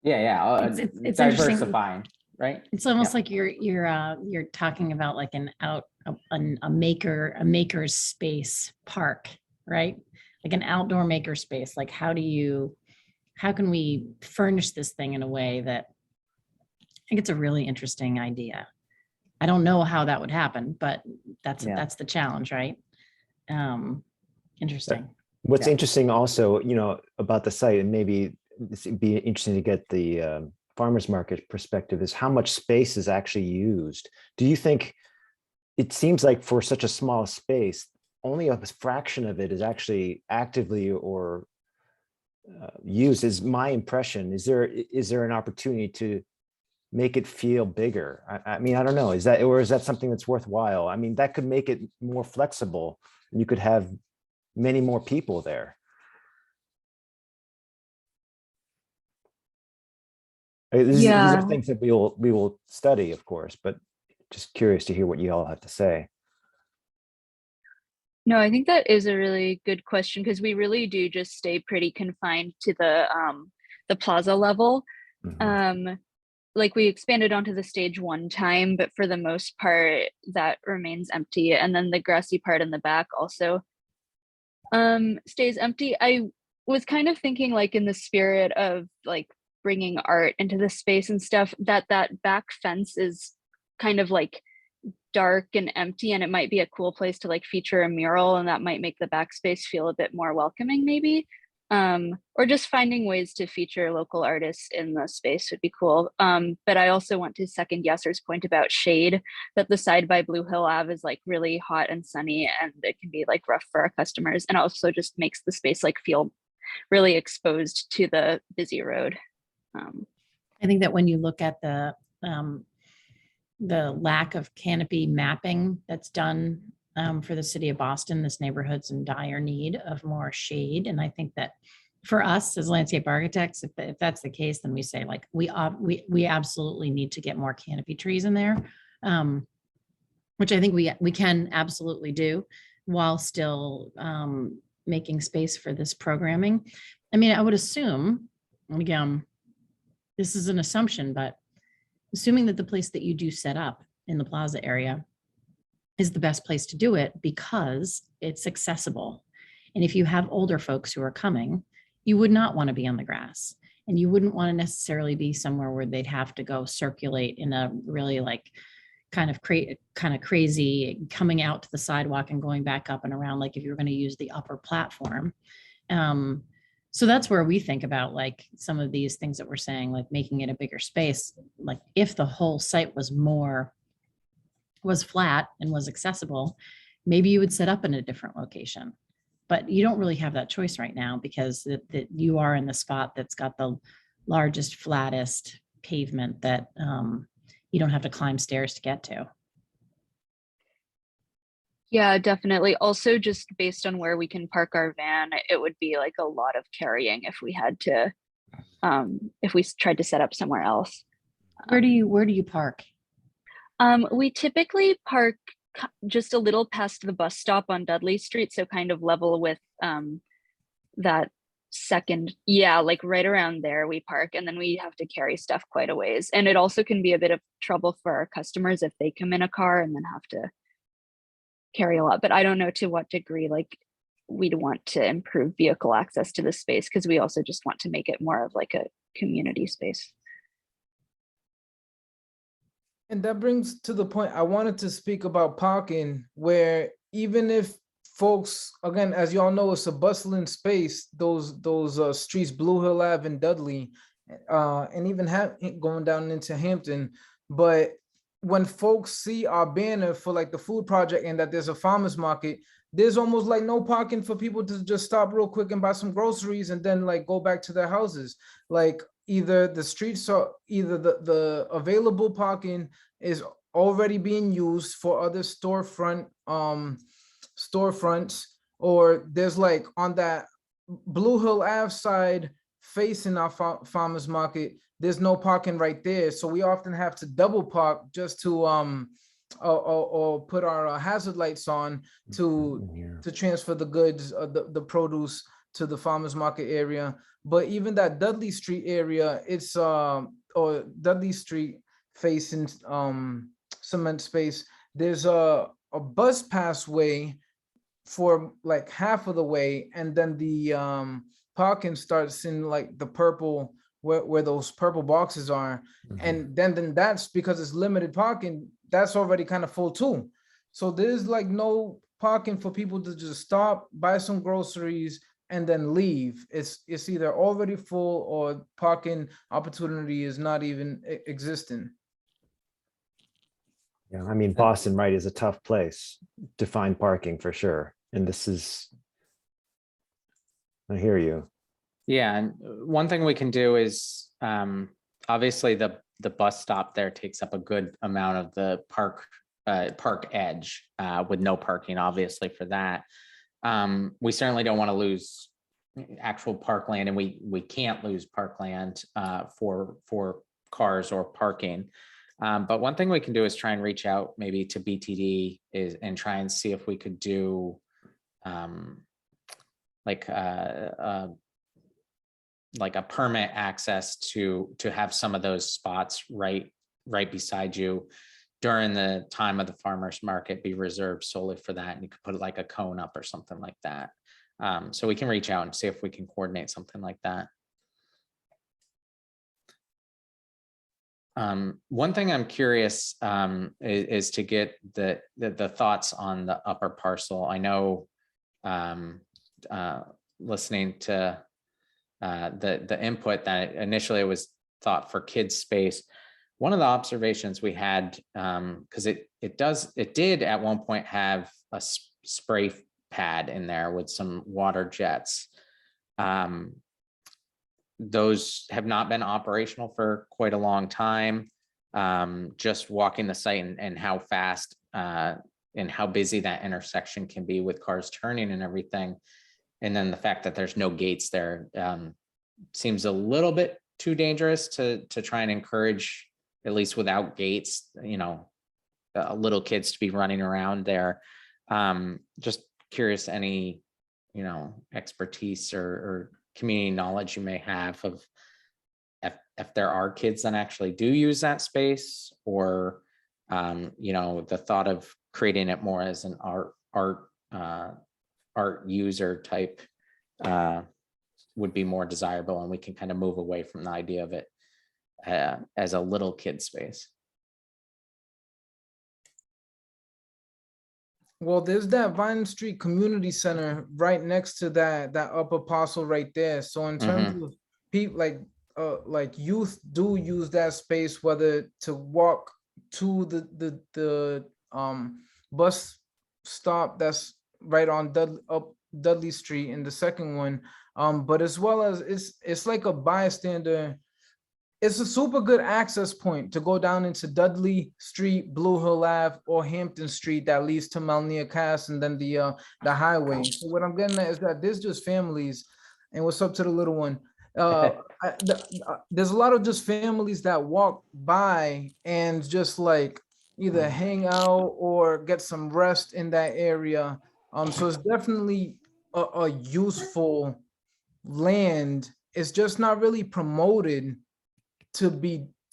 Yeah. It's interesting. Diversifying, right? It's almost like you're talking about like a maker's space park, right? Like an outdoor maker space. Like how can we furnish this thing in a way that I think it's a really interesting idea. I don't know how that would happen, but that's the challenge, right? Interesting. What's interesting also, about the site, and maybe it'd be interesting to get the farmers market perspective, is how much space is actually used. Do you think, it seems like for such a small space, only a fraction of it is actually actively or used, is my impression. Is there an opportunity to make it feel bigger? I mean, I don't know. Is that something that's worthwhile? I mean, that could make it more flexible, and you could have many more people there. These are things that we will study, of course, but just curious to hear what you all have to say. No, I think that is a really good question, because we really do just stay pretty confined to the plaza level. Like we expanded onto the stage one time, but for the most part that remains empty. And then the grassy part in the back also stays empty. I was kind of thinking, like, in the spirit of like bringing art into the space and stuff, that back fence is kind of like dark and empty, and it might be a cool place to like feature a mural, and that might make the backspace feel a bit more welcoming maybe. Or just finding ways to feature local artists in the space would be cool. But I also want to second Yasser's point about shade, that the side by Blue Hill Ave is like really hot and sunny, and it can be like rough for our customers, and also just makes the space like feel really exposed to the busy road. I think that when you look at the lack of canopy mapping that's done for the city of Boston, this neighborhood's in dire need of more shade. And I think that for us as landscape architects, if that's the case, then we say like, we absolutely need to get more canopy trees in there, which I think we can absolutely do while still making space for this programming. I mean, I would assume, and again, this is an assumption, but assuming that the place that you do set up in the plaza area is the best place to do it because it's accessible And if you have older folks who are coming, you would not want to be on the grass. And you wouldn't want to necessarily be somewhere where they'd have to go circulate in a really like kind of crazy coming out to the sidewalk and going back up and around, like if you're going to use the upper platform. So that's where we think about like some of these things that we're saying, like making it a bigger space. Like if the whole site was flat and was accessible, maybe you would set up in a different location. But you don't really have that choice right now because that you are in the spot that's got the largest, flattest pavement that you don't have to climb stairs to get to. Yeah, definitely. Also, just based on where we can park our van, it would be like a lot of carrying if we had to, if we tried to set up somewhere else. Where do you park? We typically park just a little past the bus stop on Dudley Street, so kind of level with that second, yeah, like right around there we park, and then we have to carry stuff quite a ways. And it also can be a bit of trouble for our customers if they come in a car and then have to carry a lot. But I don't know to what degree like we'd want to improve vehicle access to the space, because we also just want to make it more of like a community space. And that brings to the point I wanted to speak about parking, where even if folks, again, as y'all know, it's a bustling space, those streets, Blue Hill Ave and Dudley, and even going down into Hampton. But when folks see our banner for like the food project and that there's a farmer's market, there's almost like no parking for people to just stop real quick and buy some groceries and then like go back to their houses. Like either the streets are, either the available parking is already being used for other storefronts, or there's like on that Blue Hill Ave side facing our farmers market, there's no parking right there. So we often have to double park just to or put our hazard lights on to transfer the goods, the produce to the farmers market area. But even that Dudley Street area, it's or Dudley Street facing cement space, there's a bus passway for like half of the way, and then the parking starts in like the purple, where those purple boxes are. And then that's because it's limited parking, that's already kind of full too. So there's like no parking for people to just stop, buy some groceries, and then leave. It's either already full or parking opportunity is not even existing. Yeah, I mean, Boston, right, is a tough place to find parking for sure. And this is, I hear you. Yeah, and one thing we can do is obviously the bus stop there takes up a good amount of the park edge with no parking, obviously, for that. We certainly don't want to lose actual parkland, and we can't lose parkland for cars or parking. But one thing we can do is try and reach out maybe to BTD and try and see if we could do like a permit access to have some of those spots right beside you during the time of the farmers market be reserved solely for that, and you could put like a cone up or something like that. So we can reach out and see if we can coordinate something like that. One thing I'm curious is to get the thoughts on the upper parcel. I know listening to the input that initially it was thought for kids space. One of the observations we had, because it did at one point have a spray pad in there with some water jets. Those have not been operational for quite a long time. Just walking the site and how fast and how busy that intersection can be with cars turning and everything. And then the fact that there's no gates there seems a little bit too dangerous to try and encourage, at least without gates, little kids to be running around there. Just curious, any, expertise or community knowledge you may have of if there are kids that actually do use that space, or, the thought of creating it more as an art art user type would be more desirable, and we can kind of move away from the idea of it as a little kid space. Well, there's that Vine Street Community Center right next to that upper parcel right there. So in terms of people like youth do use that space, whether to walk to the bus stop that's right on Dudley Street, and the second one, but as well as it's like a bystander. It's a super good access point to go down into Dudley Street, Blue Hill Ave, or Hampton Street that leads to Melnia Cass, and then the highway. So what I'm getting at is that there's just families, and what's up to the little one? There's a lot of just families that walk by and just like either hang out or get some rest in that area. So it's definitely a useful land. It's just not really promoted to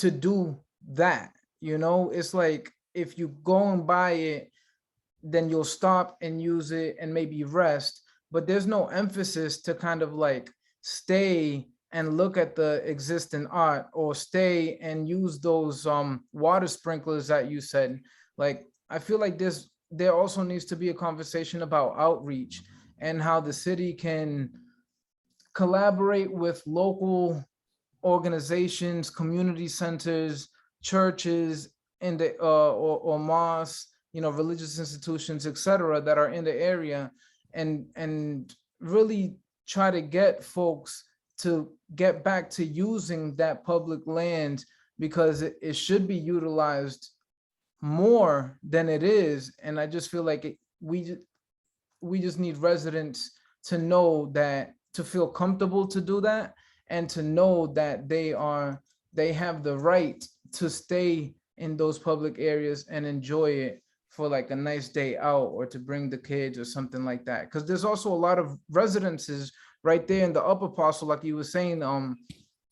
do that, it's like if you go and buy it, then you'll stop and use it and maybe rest, but there's no emphasis to kind of like stay and look at the existing art, or stay and use those water sprinklers that you said. Like, I feel like there also needs to be a conversation about outreach and how the city can collaborate with local organizations, community centers, churches, and the or mosques, religious institutions, etc., that are in the area, and really try to get folks to get back to using that public land, because it should be utilized more than it is. And I just feel like we just need residents to know that, to feel comfortable to do that, and to know that they have the right to stay in those public areas and enjoy it for like a nice day out, or to bring the kids or something like that. Because there's also a lot of residences right there in the upper parcel, like you were saying,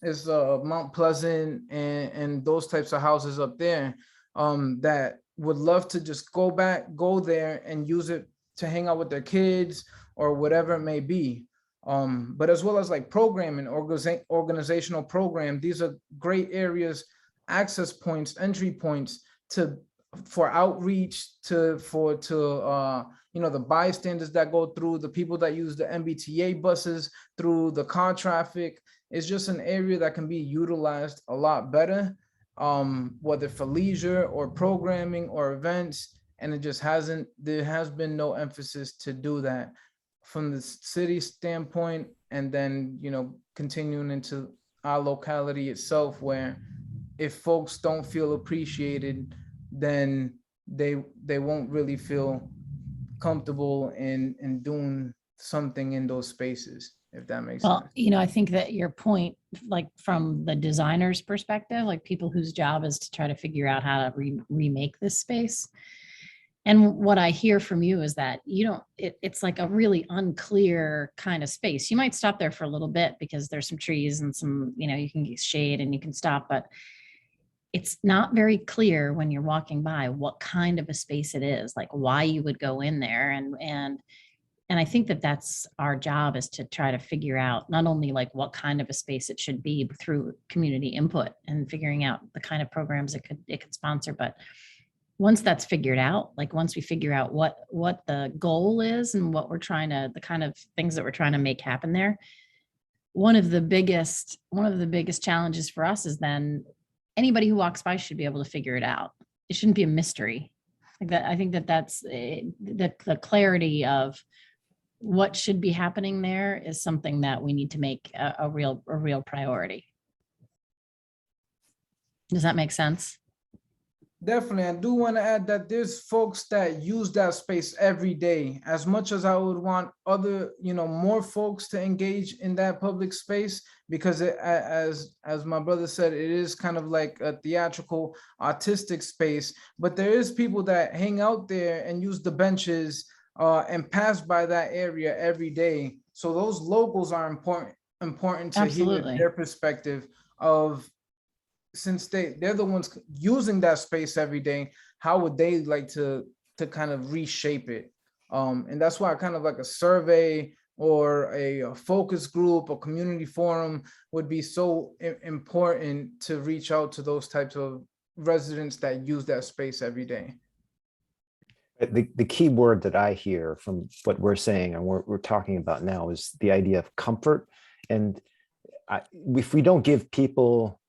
is Mount Pleasant and those types of houses up there, that would love to just go there and use it to hang out with their kids or whatever it may be. But as well as like programming, organizational program, these are great areas, access points, entry points for outreach, the bystanders that go through, the people that use the MBTA buses through the car traffic. It's just an area that can be utilized a lot better, whether for leisure or programming or events. And there has been no emphasis to do that from the city standpoint, and then, continuing into our locality itself, where if folks don't feel appreciated, then they won't really feel comfortable in doing something in those spaces, if that makes sense. Well, I think that your point, like from the designer's perspective, like people whose job is to try to figure out how to remake this space. And what I hear from you is that it's like a really unclear kind of space. You might stop there for a little bit because there's some trees and some, you can get shade and you can stop, but it's not very clear when you're walking by what kind of a space it is, like why you would go in there. And I think that that's our job, is to try to figure out not only like what kind of a space it should be through community input and figuring out the kind of programs it could sponsor, but once that's figured out, like once we figure out what the goal is and the kind of things that we're trying to make happen there, one of the biggest challenges for us is then anybody who walks by should be able to figure it out. It shouldn't be a mystery. Like that, I think that's the clarity of what should be happening there is something that we need to make a real priority. Does that make sense? Definitely. I do want to add that there's folks that use that space every day. As much as I would want other, more folks to engage in that public space, because as my brother said, it is kind of like a theatrical, artistic space. But there is people that hang out there and use the benches and pass by that area every day. So those locals are important to Absolutely. hear their perspective of, since they're the ones using that space every day, how would they like to kind of reshape it? And that's why kind of like a survey or a focus group, a community forum would be so important to reach out to those types of residents that use that space every day. The key word that I hear from what we're saying and we're talking about now is the idea of comfort. And if we don't give people,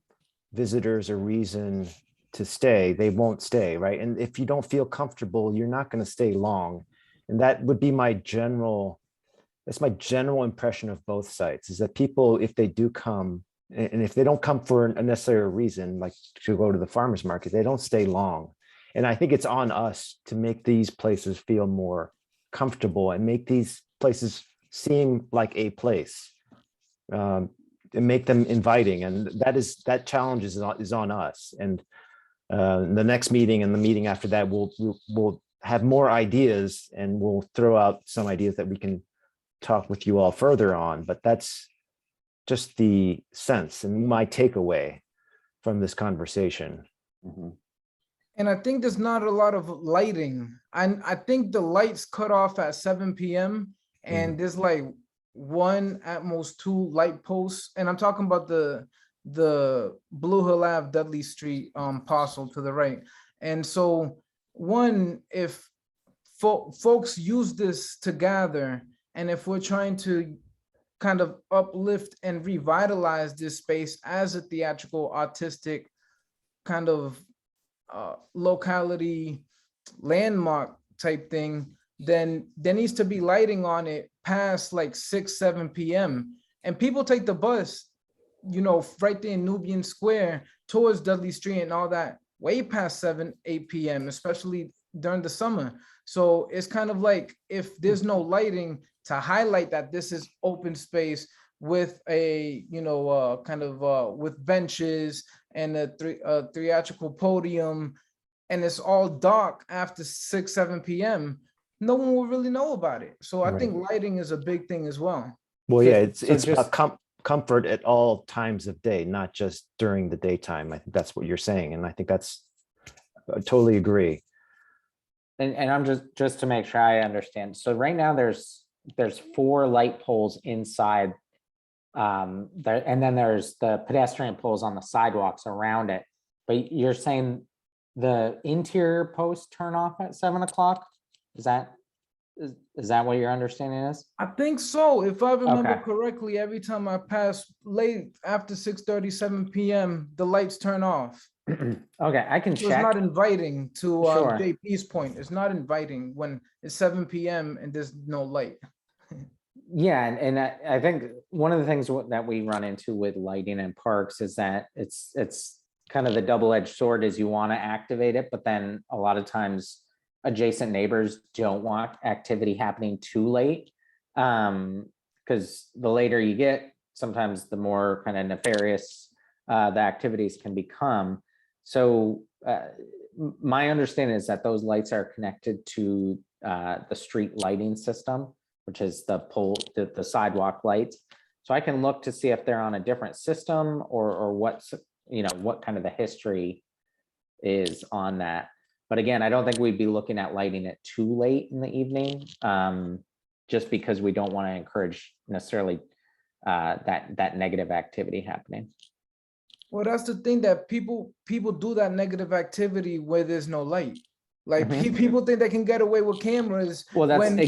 visitors, a reason to stay, they won't stay, right? And if you don't feel comfortable, you're not going to stay long. And that would be that's my general impression of both sites, is that people, if they do come, and if they don't come for a necessary reason, like to go to the farmer's market, they don't stay long. And I think it's on us to make these places feel more comfortable and make these places seem like a place, and make them inviting. And that challenge is on us. And the next meeting and the meeting after that, we'll have more ideas, and we'll throw out some ideas that we can talk with you all further on. But that's just the sense and my takeaway from this conversation. Mhm. And I think there's not a lot of lighting. And I think the lights cut off at 7 p.m. and there's like one at most two light posts. And I'm talking about the Blue Hill Ave, Dudley Street parcel to the right. And so one, if folks use this to gather, and if we're trying to kind of uplift and revitalize this space as a theatrical, artistic kind of locality landmark type thing, then there needs to be lighting on it past like 6-7 p.m. And people take the bus, right there in Nubian Square towards Dudley Street and all that way past 7-8 p.m., especially during the summer. So it's kind of like, if there's no lighting to highlight that this is open space with a, with benches and a theatrical podium, and it's all dark after 6-7 p.m., no one will really know about it. So I think lighting is a big thing as well. Well, yeah, it's just about comfort at all times of day, not just during the daytime. I think that's what you're saying. And I think I totally agree. And I'm just to make sure I understand. So right now there's 4 light poles inside there, and then there's the pedestrian poles on the sidewalks around it. But you're saying the interior posts turn off at 7 o'clock? Is that what your understanding is? I think so. If I remember Okay. correctly, every time I pass late after 6:30, 7 p.m., the lights turn off. Okay, I can So it's not check. inviting to Sure. JP's point. It's not inviting when it's 7 p.m. and there's no light. Yeah, and I think one of the things that we run into with lighting in parks is that it's kind of the double-edged sword, is you want to activate it, but then a lot of times adjacent neighbors don't want activity happening too late, because the later you get, sometimes the more kind of nefarious the activities can become. So my understanding is that those lights are connected to the street lighting system, which is the sidewalk lights. So I can look to see if they're on a different system or what's, what kind of the history is on that. But again, I don't think we'd be looking at lighting it too late in the evening, just because we don't want to encourage necessarily that negative activity happening. Well, that's the thing, that people do that negative activity where there's no light. Like people think they can get away with cameras. Well, that's when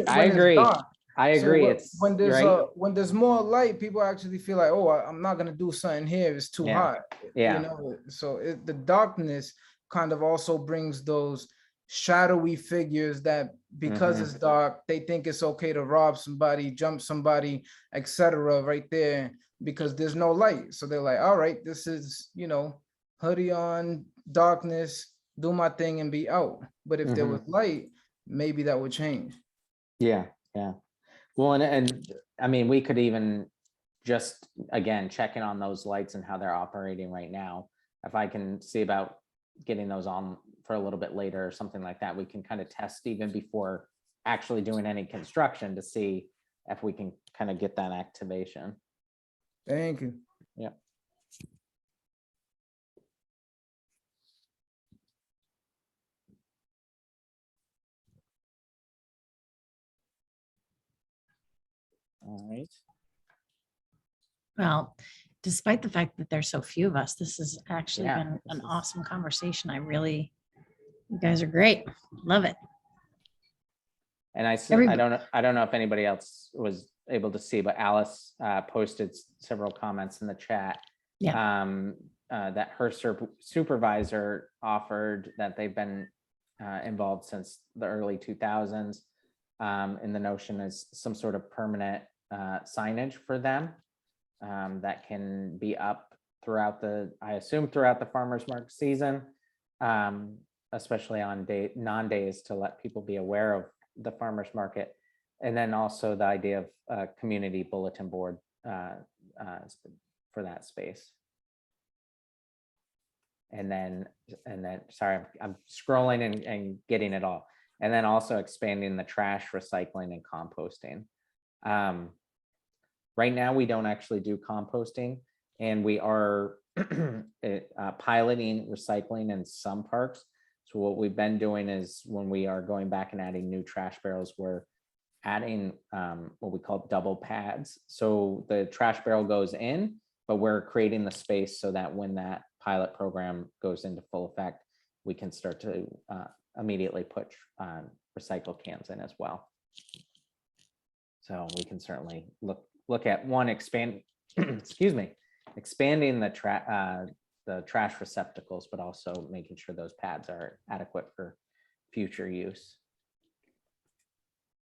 I agree. It's dark. I agree. So when there's more light, people actually feel like, oh, I'm not gonna do something here. It's too hot. Yeah. So the darkness kind of also brings those shadowy figures that, because it's dark, they think it's okay to rob somebody, jump somebody, etc. right there, because there's no light. So they're like, all right, this is, hoodie on, darkness, do my thing and be out. But if there was light, maybe that would change. Yeah. Well, and I mean, we could even just, again, check in on those lights and how they're operating right now. If I can see about getting those on for a little bit later or something like that, we can kind of test even before actually doing any construction to see if we can kind of get that activation. Thank you. Yeah. All right. Well, despite the fact that there's so few of us, this has actually Yeah, been this an is- awesome conversation. You guys are great. Love it. And I Everybody- don't know if anybody else was able to see, but Alice posted several comments in the chat. That her supervisor offered that they've been involved since the early 2000s. And the notion is some sort of permanent signage for them that can be up throughout I assume throughout the farmer's market season, especially on non-days, to let people be aware of the farmer's market. And then also the idea of a community bulletin board for that space. And then, sorry, I'm scrolling and getting it all. And then also expanding the trash recycling and composting. Right now, we don't actually do composting, and we are piloting recycling in some parks. So what we've been doing is when we are going back and adding new trash barrels, we're adding what we call double pads. So the trash barrel goes in, but we're creating the space so that when that pilot program goes into full effect, we can start to immediately put recycle cans in as well. So we can certainly look at excuse me, expanding the trash receptacles, but also making sure those pads are adequate for future use.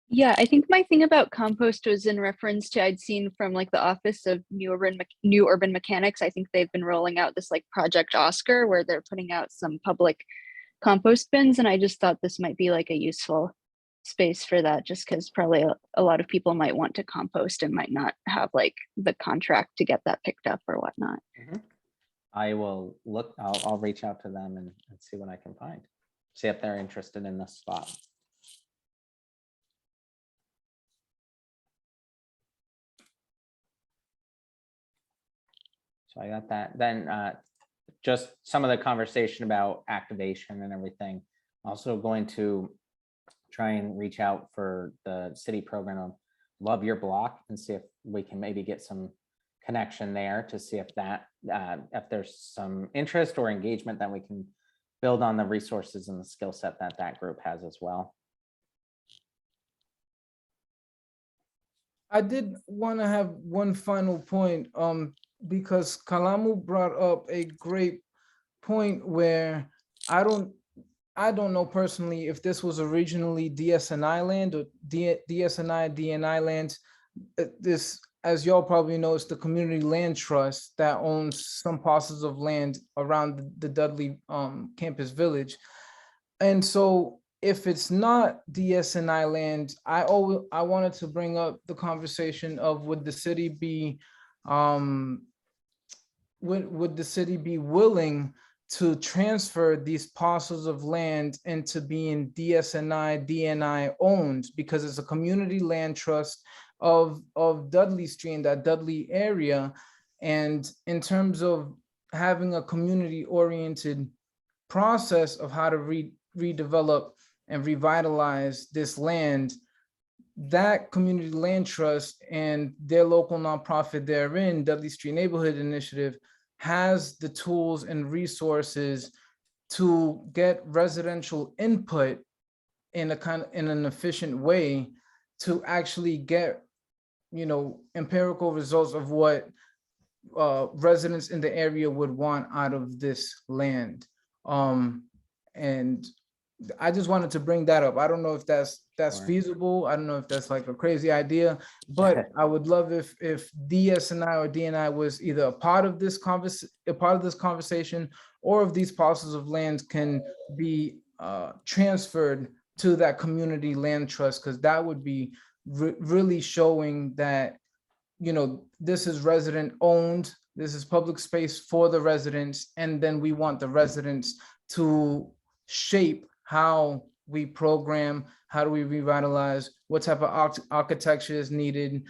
Yeah, I think my thing about compost was in reference to I'd seen from like the Office of New Urban Mechanics. I think they've been rolling out this like Project Oscar where they're putting out some public compost bins, and I just thought this might be like a useful space for that, just because probably a lot of people might want to compost and might not have like the contract to get that picked up or whatnot. I will look, I'll reach out to them and see what I can find. See if they're interested in this spot. So I got that. Then just some of the conversation about activation and everything. Also going to try and reach out for the city program of Love Your Block and see if we can maybe get some connection there to see if that if there's some interest or engagement that we can build on the resources and the skill set that that group has as well. I did want to have one final point, because Kalamu brought up a great point where I don't know personally if this was originally DSNI land or DSNI, DNI lands. This, as y'all probably know, is the Community Land Trust that owns some parcels of land around the Dudley campus village. And so if it's not DSNI land, I wanted to bring up the conversation of would the city be would the city be willing to transfer these parcels of land into being DSNI, DNI owned, because it's a community land trust of Dudley Street in that Dudley area. And in terms of having a community oriented process of how to redevelop and revitalize this land, that community land trust and their local nonprofit therein, Dudley Street Neighborhood Initiative, has the tools and resources to get residential input in an efficient way to actually get, you know, empirical results of what residents in the area would want out of this land. And I just wanted to bring that up. I don't know if that's Sure. feasible. I don't know if that's like a crazy idea, but I would love if DSNI or DNI was either a part of this conversation, or if these parcels of land can be transferred to that community land trust, because that would be really showing that, you know, this is resident owned, this is public space for the residents, and then we want the residents to shape how we program, how do we revitalize, what type of architecture is needed,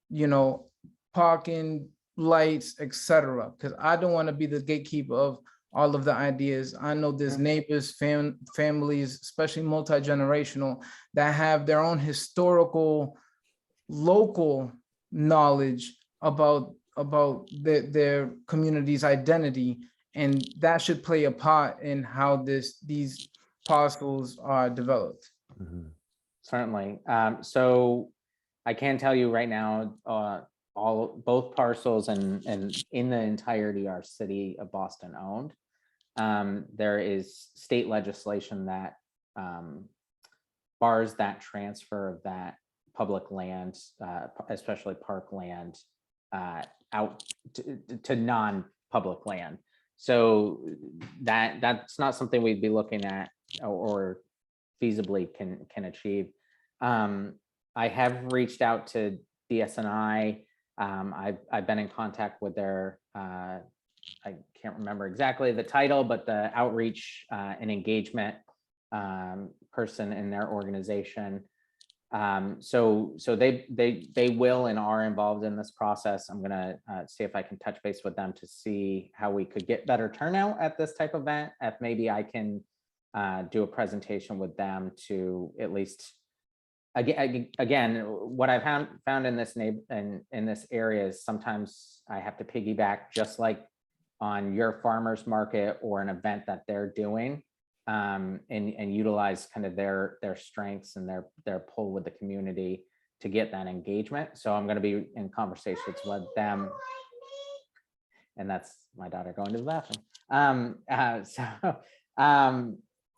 you know, parking, lights, etc. Because I don't want to be the gatekeeper of all of the ideas. I know there's neighbors, families, especially multi-generational, that have their own historical, local knowledge about their community's identity, and that should play a part in how these parcels are developed. Mhm. Certainly. So I can tell you right now, both parcels and in the entirety are city of Boston owned. There is state legislation that bars that transfer of that public land, especially park land, out to non-public land. So that's not something we'd be looking at or feasibly can achieve. I have reached out to DSNI. I've been in contact with their, I can't remember exactly the title, but the outreach and engagement person in their organization. So they will and are involved in this process. I'm gonna see if I can touch base with them to see how we could get better turnout at this type of event. If maybe I can do a presentation with them to at least, again, what I've found in this in this area is sometimes I have to piggyback, just like on your farmer's market or an event that they're doing, and utilize kind of their strengths and their pull with the community to get that engagement. So I'm going to be in conversations with them, and that's my daughter going to the bathroom.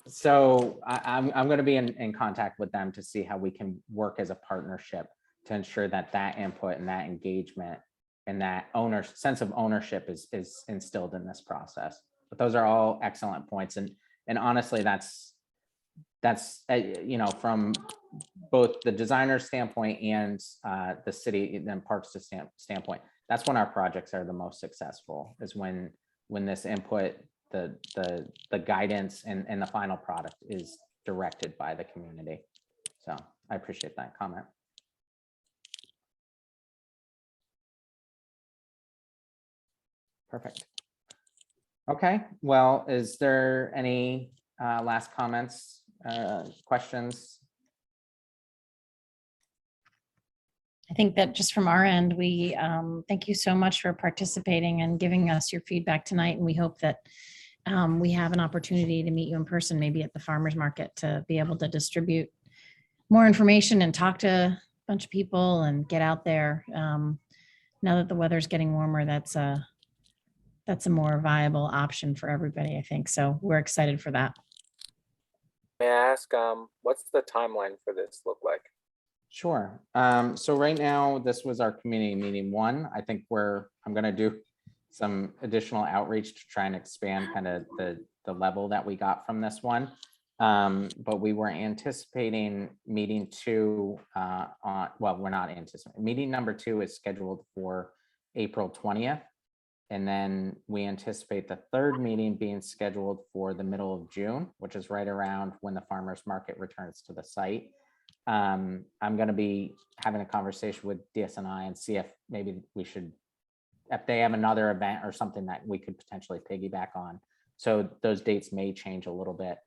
So I'm going to be in contact with them to see how we can work as a partnership to ensure that that input and that engagement and that sense of ownership is instilled in this process. But those are all excellent points, and honestly, that's you know, from both the designer standpoint and the city and parks standpoint, that's when our projects are the most successful, is when this input, the guidance and the final product is directed by the community. So I appreciate that comment. Perfect. Okay, well, is there any last comments, questions? I think that just from our end, we thank you so much for participating and giving us your feedback tonight. And we hope that we have an opportunity to meet you in person, maybe at the farmer's market, to be able to distribute more information and talk to a bunch of people and get out there. Now that the weather's getting warmer, that's a more viable option for everybody, I think. So we're excited for that. May I ask, what's the timeline for this look like? Sure. So right now, this was our community meeting 1. I think I'm going to do some additional outreach to try and expand kind of the level that we got from this one. But we were anticipating meeting 2 well, we're not anticipating. Meeting number 2 is scheduled for April 20th. And then we anticipate the 3rd meeting being scheduled for the middle of June, which is right around when the farmer's market returns to the site. I'm going to be having a conversation with DSNI and see if maybe we should, if they have another event or something that we could potentially piggyback on. So those dates may change a little bit.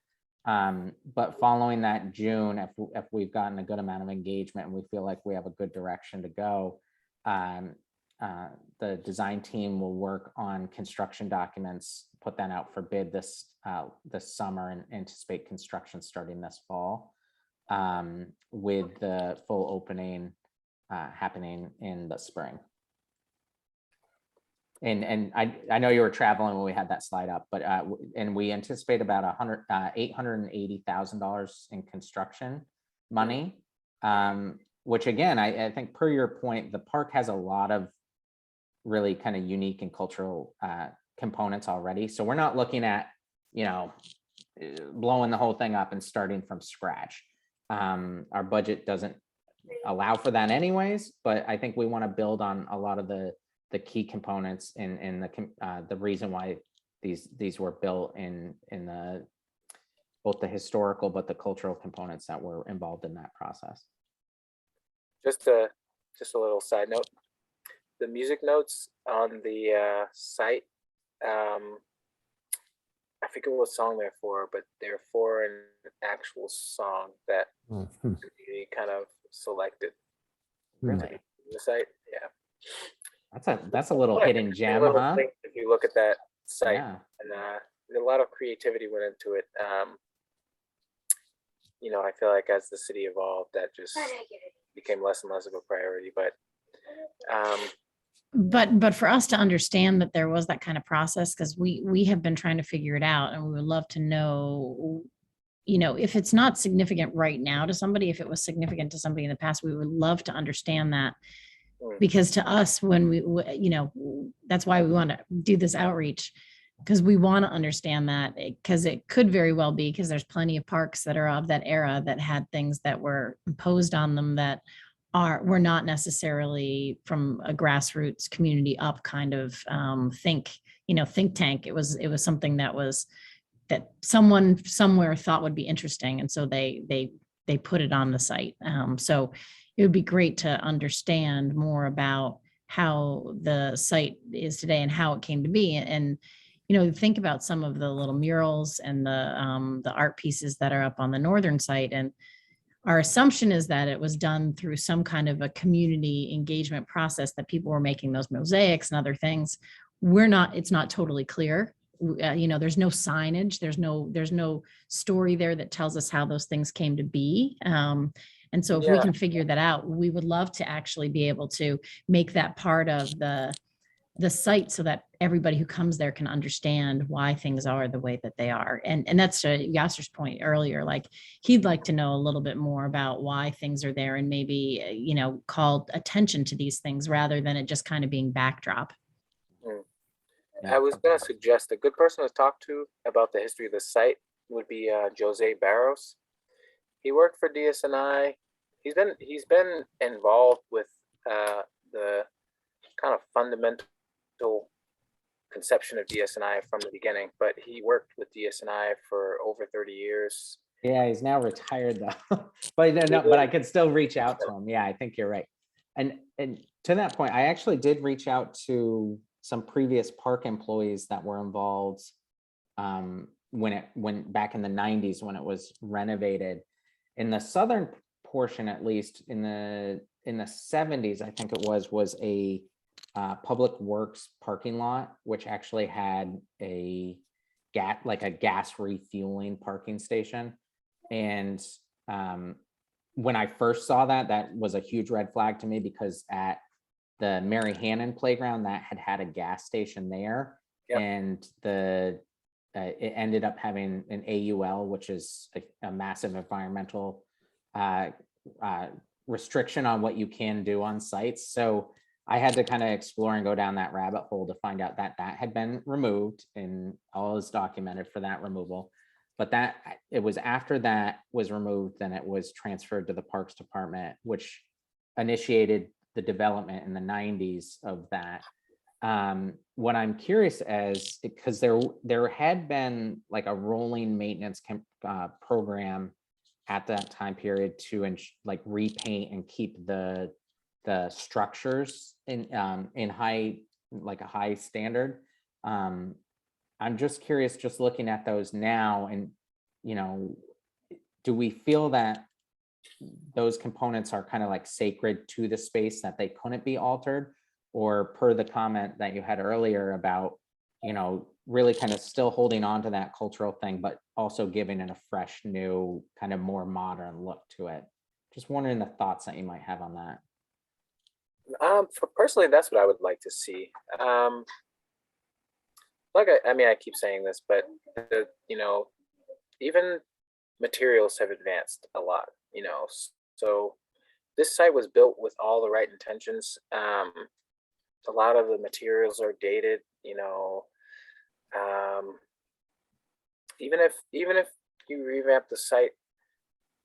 But following that June, if we've gotten a good amount of engagement and we feel like we have a good direction to go, the design team will work on construction documents, put that out for bid this summer, and anticipate construction starting this fall, with the full opening happening in the spring. And I know you were traveling when we had that slide up, but and we anticipate about $880,000 in construction money, which again, I think per your point, the park has a lot of really kind of unique and cultural components already. So we're not looking at, you know, blowing the whole thing up and starting from scratch. Our budget doesn't allow for that anyways, but I think we want to build on a lot of the key components in the reason why these were built in the both the historical but the cultural components that were involved in that process. Just a little side note. The music notes on the site, I forget what song they're for, but they're for an actual song that the community kind of selected for it to be on the site. That's a little hidden gem, Little huh? thing if you look at that site, Yeah. and a lot of creativity went into it. I feel like as the city evolved, that just became less and less of a priority. But for us to understand that there was that kind of process, because we have been trying to figure it out, and we would love to know, if it's not significant right now to somebody, if it was significant to somebody in the past, we would love to understand that. Because to us, when that's why we want to do this outreach, because we want to understand that, because it could very well be, because there's plenty of parks that are of that era that had things that were imposed on them that were not necessarily from a grassroots community up kind of think tank. It was something that someone somewhere thought would be interesting, and so they put it on the site. So it would be great to understand more about how the site is today and how it came to be. And think about some of the little murals and the art pieces that are up on the northern site. And our assumption is that it was done through some kind of a community engagement process, that people were making those mosaics and other things. It's not totally clear. There's no signage, there's no story there that tells us how those things came to be. And so if we can figure that out, we would love to actually be able to make that part of the site, so that everybody who comes there can understand why things are the way that they are. And that's to Yasser's point earlier, like he'd like to know a little bit more about why things are there, and maybe, call attention to these things rather than it just kind of being backdrop. I was going to suggest a good person to talk to about the history of the site would be Jose Barros. He worked for DSNI. He's been involved with the kind of fundamental conception of DSNI from the beginning, but he worked with DSNI for over 30 years. Yeah, he's now retired though, but I could still reach out to him. Yeah, I think you're right. And to that point, I actually did reach out to some previous park employees that were involved when back in the 90s, when it was renovated. In the southern portion, at least in the 70s, I think it was a public works parking lot, which actually had a gas refueling parking station. And when I first saw that was a huge red flag to me, because at the Mary Hannon playground that had a gas station there, and it ended up having an AUL, which is a massive environmental restriction on what you can do on sites. So I had to kind of explore and go down that rabbit hole to find out that had been removed, and all is documented for that removal. But it was after that was removed, then it was transferred to the Parks Department, which initiated the development in the 90s of that. What I'm curious as, because there had been like a rolling maintenance program at that time period to repaint and keep the structures in a high standard. I'm just curious, just looking at those now, and do we feel that those components are kind of like sacred to the space, that they couldn't be altered? Or per the comment that you had earlier about, really kind of still holding on to that cultural thing, but also giving it a fresh, new, kind of more modern look to it? Just wondering the thoughts that you might have on that. Personally, that's what I would like to see. I keep saying this, but even materials have advanced a lot. So this site was built with all the right intentions. A lot of the materials are dated. Even if you revamp the site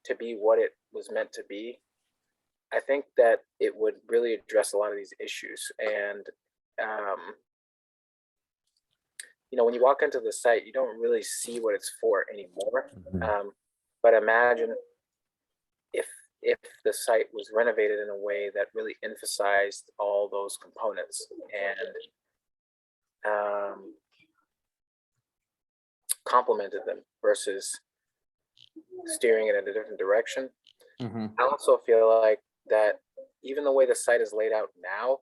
to be what it was meant to be, I think that it would really address a lot of these issues. And when you walk into the site, you don't really see what it's for anymore. But imagine if the site was renovated in a way that really emphasized all those components and complemented them versus steering it in a different direction. I also feel like that even the way the site is laid out now,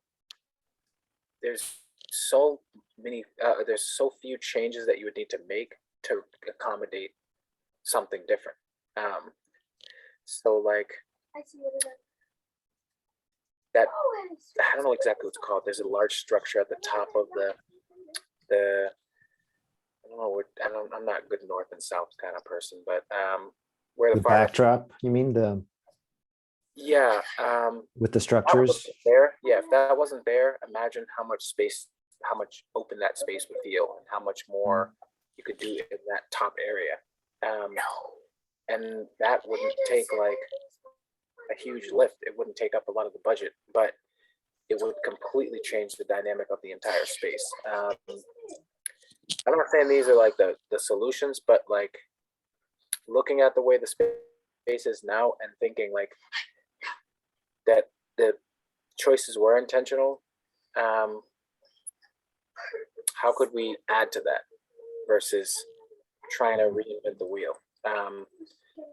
there's so many, there's so few changes that you would need to make to accommodate something different. So like that, I don't know exactly what it's called. There's a large structure at the top of the I don't know what, I'm not good north and south kind of person, but where The the fire, backdrop, you mean yeah, with the that structures? wasn't there. Yeah, if that wasn't there, imagine how much space, how much open that space would feel, and how much more you could do in that top area. And that wouldn't take like a huge lift. It wouldn't take up a lot of the budget, but it would completely change the dynamic of the entire space. I'm not saying these are like the solutions, but like looking at the way the space is now and thinking like that the choices were intentional. How could we add to that versus trying to reinvent the wheel?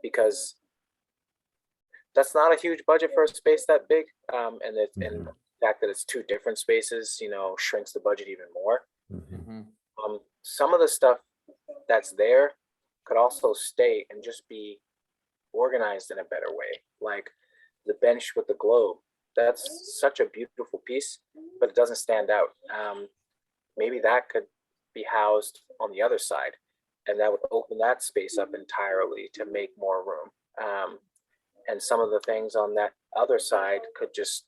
Because that's not a huge budget for a space that big. And the fact that it's two different spaces, you know, shrinks the budget even more. Some of the stuff that's there could also stay and just be organized in a better way. Like the bench with the globe, that's such a beautiful piece, but it doesn't stand out. Maybe that could be housed on the other side, and that would open that space up entirely to make more room. And some of the things on that other side could just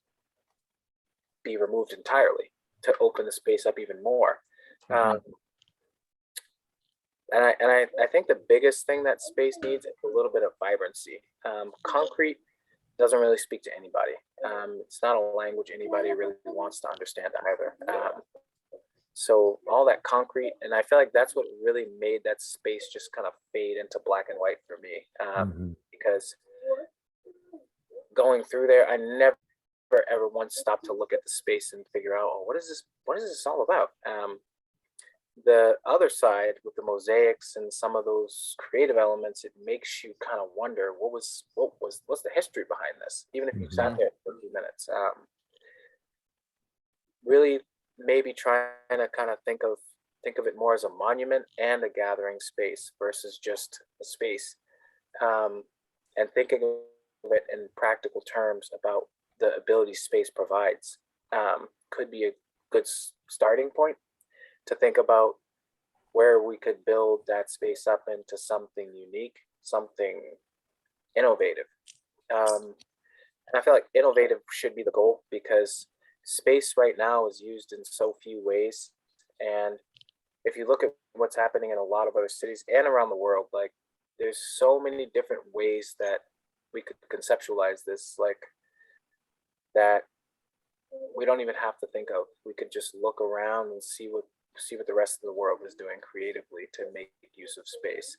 be removed entirely to open the space up even more. And I think the biggest thing that space needs is a little bit of vibrancy. Concrete doesn't really speak to anybody. It's not a language anybody really wants to understand either. So all that concrete, and I feel like that's what really made that space just kind of fade into black and white for me. Because going through there, I never ever once stopped to look at the space and figure out, oh, what is this all about? The other side with the mosaics and some of those creative elements, it makes you kind of wonder what's the history behind this, even if you sat there for a few minutes. Really maybe trying to kind of think of it more as a monument and a gathering space versus just a space, and thinking of it in practical terms about the ability space provides, could be a good starting point to think about where we could build that space up into something unique, something innovative. And I feel like innovative should be the goal, because space right now is used in so few ways. And if you look at what's happening in a lot of other cities and around the world, like there's so many different ways that we could conceptualize this, like that we don't even have to think of. We could just look around and see what the rest of the world is doing creatively to make use of space.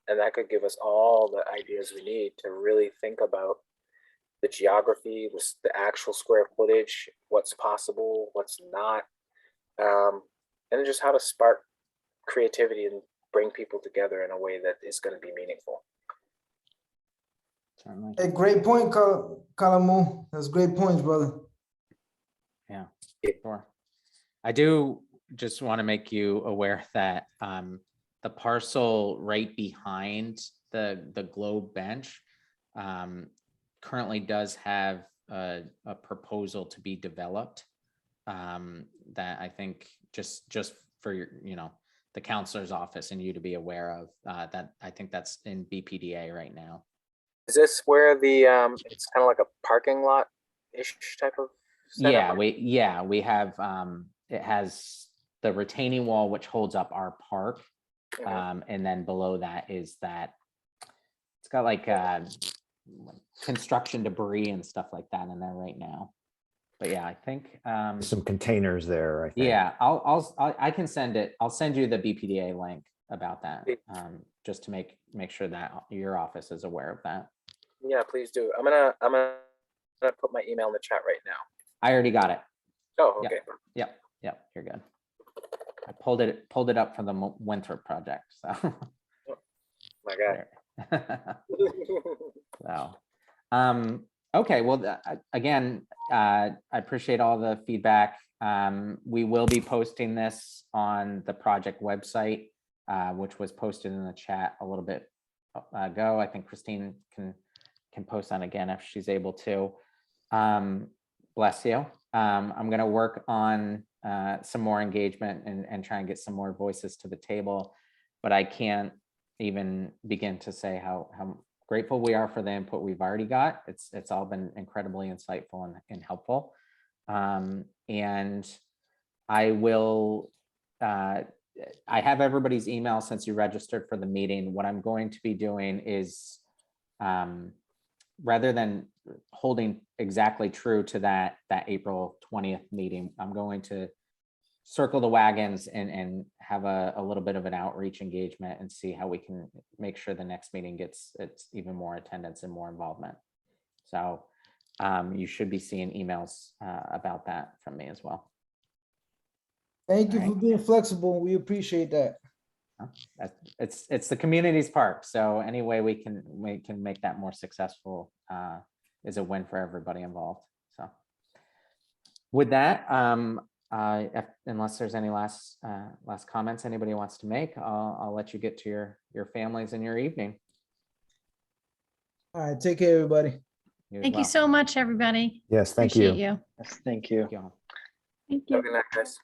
And that could give us all the ideas we need to really think about the geography, the actual square footage, what's possible, what's not, and just how to spark creativity and bring people together in a way that is going to be meaningful. Certainly. A great point, Kalamu. That's great points, brother. Yeah, sure. I do just want to make you aware that the parcel right behind the globe bench currently does have a proposal to be developed, that I think just for your, the counselor's office and you to be aware of, that I think that's in BPDA right now. Is this where the it's kind of like a parking lot ish type of setup? We have it has the retaining wall which holds up our park, and then below that is that it's got like construction debris and stuff like that in there right now. But yeah, I think Some containers there, I think. yeah, I can send it. I'll send you the BPDA link about that, just to make sure that your office is aware of that. Yeah, please do. I'm gonna put my email in the chat right now. I already got it. Oh, okay. Yep, you're good. I pulled it up from the Winthrop project. So My God. so Okay, well, again, I appreciate all the feedback. We will be posting this on the project website, which was posted in the chat a little bit ago. I think Christine can post on again if she's able to. Bless you. I'm gonna work on some more engagement and try and get some more voices to the table, but I can't even begin to say how grateful we are for the input we've already got. It's all been incredibly insightful and helpful. And I will, I have everybody's email since you registered for the meeting. What I'm going to be doing is, rather than holding exactly true to that April 20th meeting, I'm going to circle the wagons and have a little bit of an outreach engagement and see how we can make sure the next meeting gets it's even more attendance and more involvement. So you should be seeing emails about that from me as well. Thank you All for right. being flexible. We appreciate that. It's the community's park. So any way we can make that more successful is a win for everybody involved. So with that, unless there's any last comments anybody wants to make, I'll let you get to your families and your evening. All right, take care, everybody. as Thank you well. so much, everybody. Yes, thank Appreciate you. you. Yes, thank you. Thank you all. Thank Have you. a good night, guys.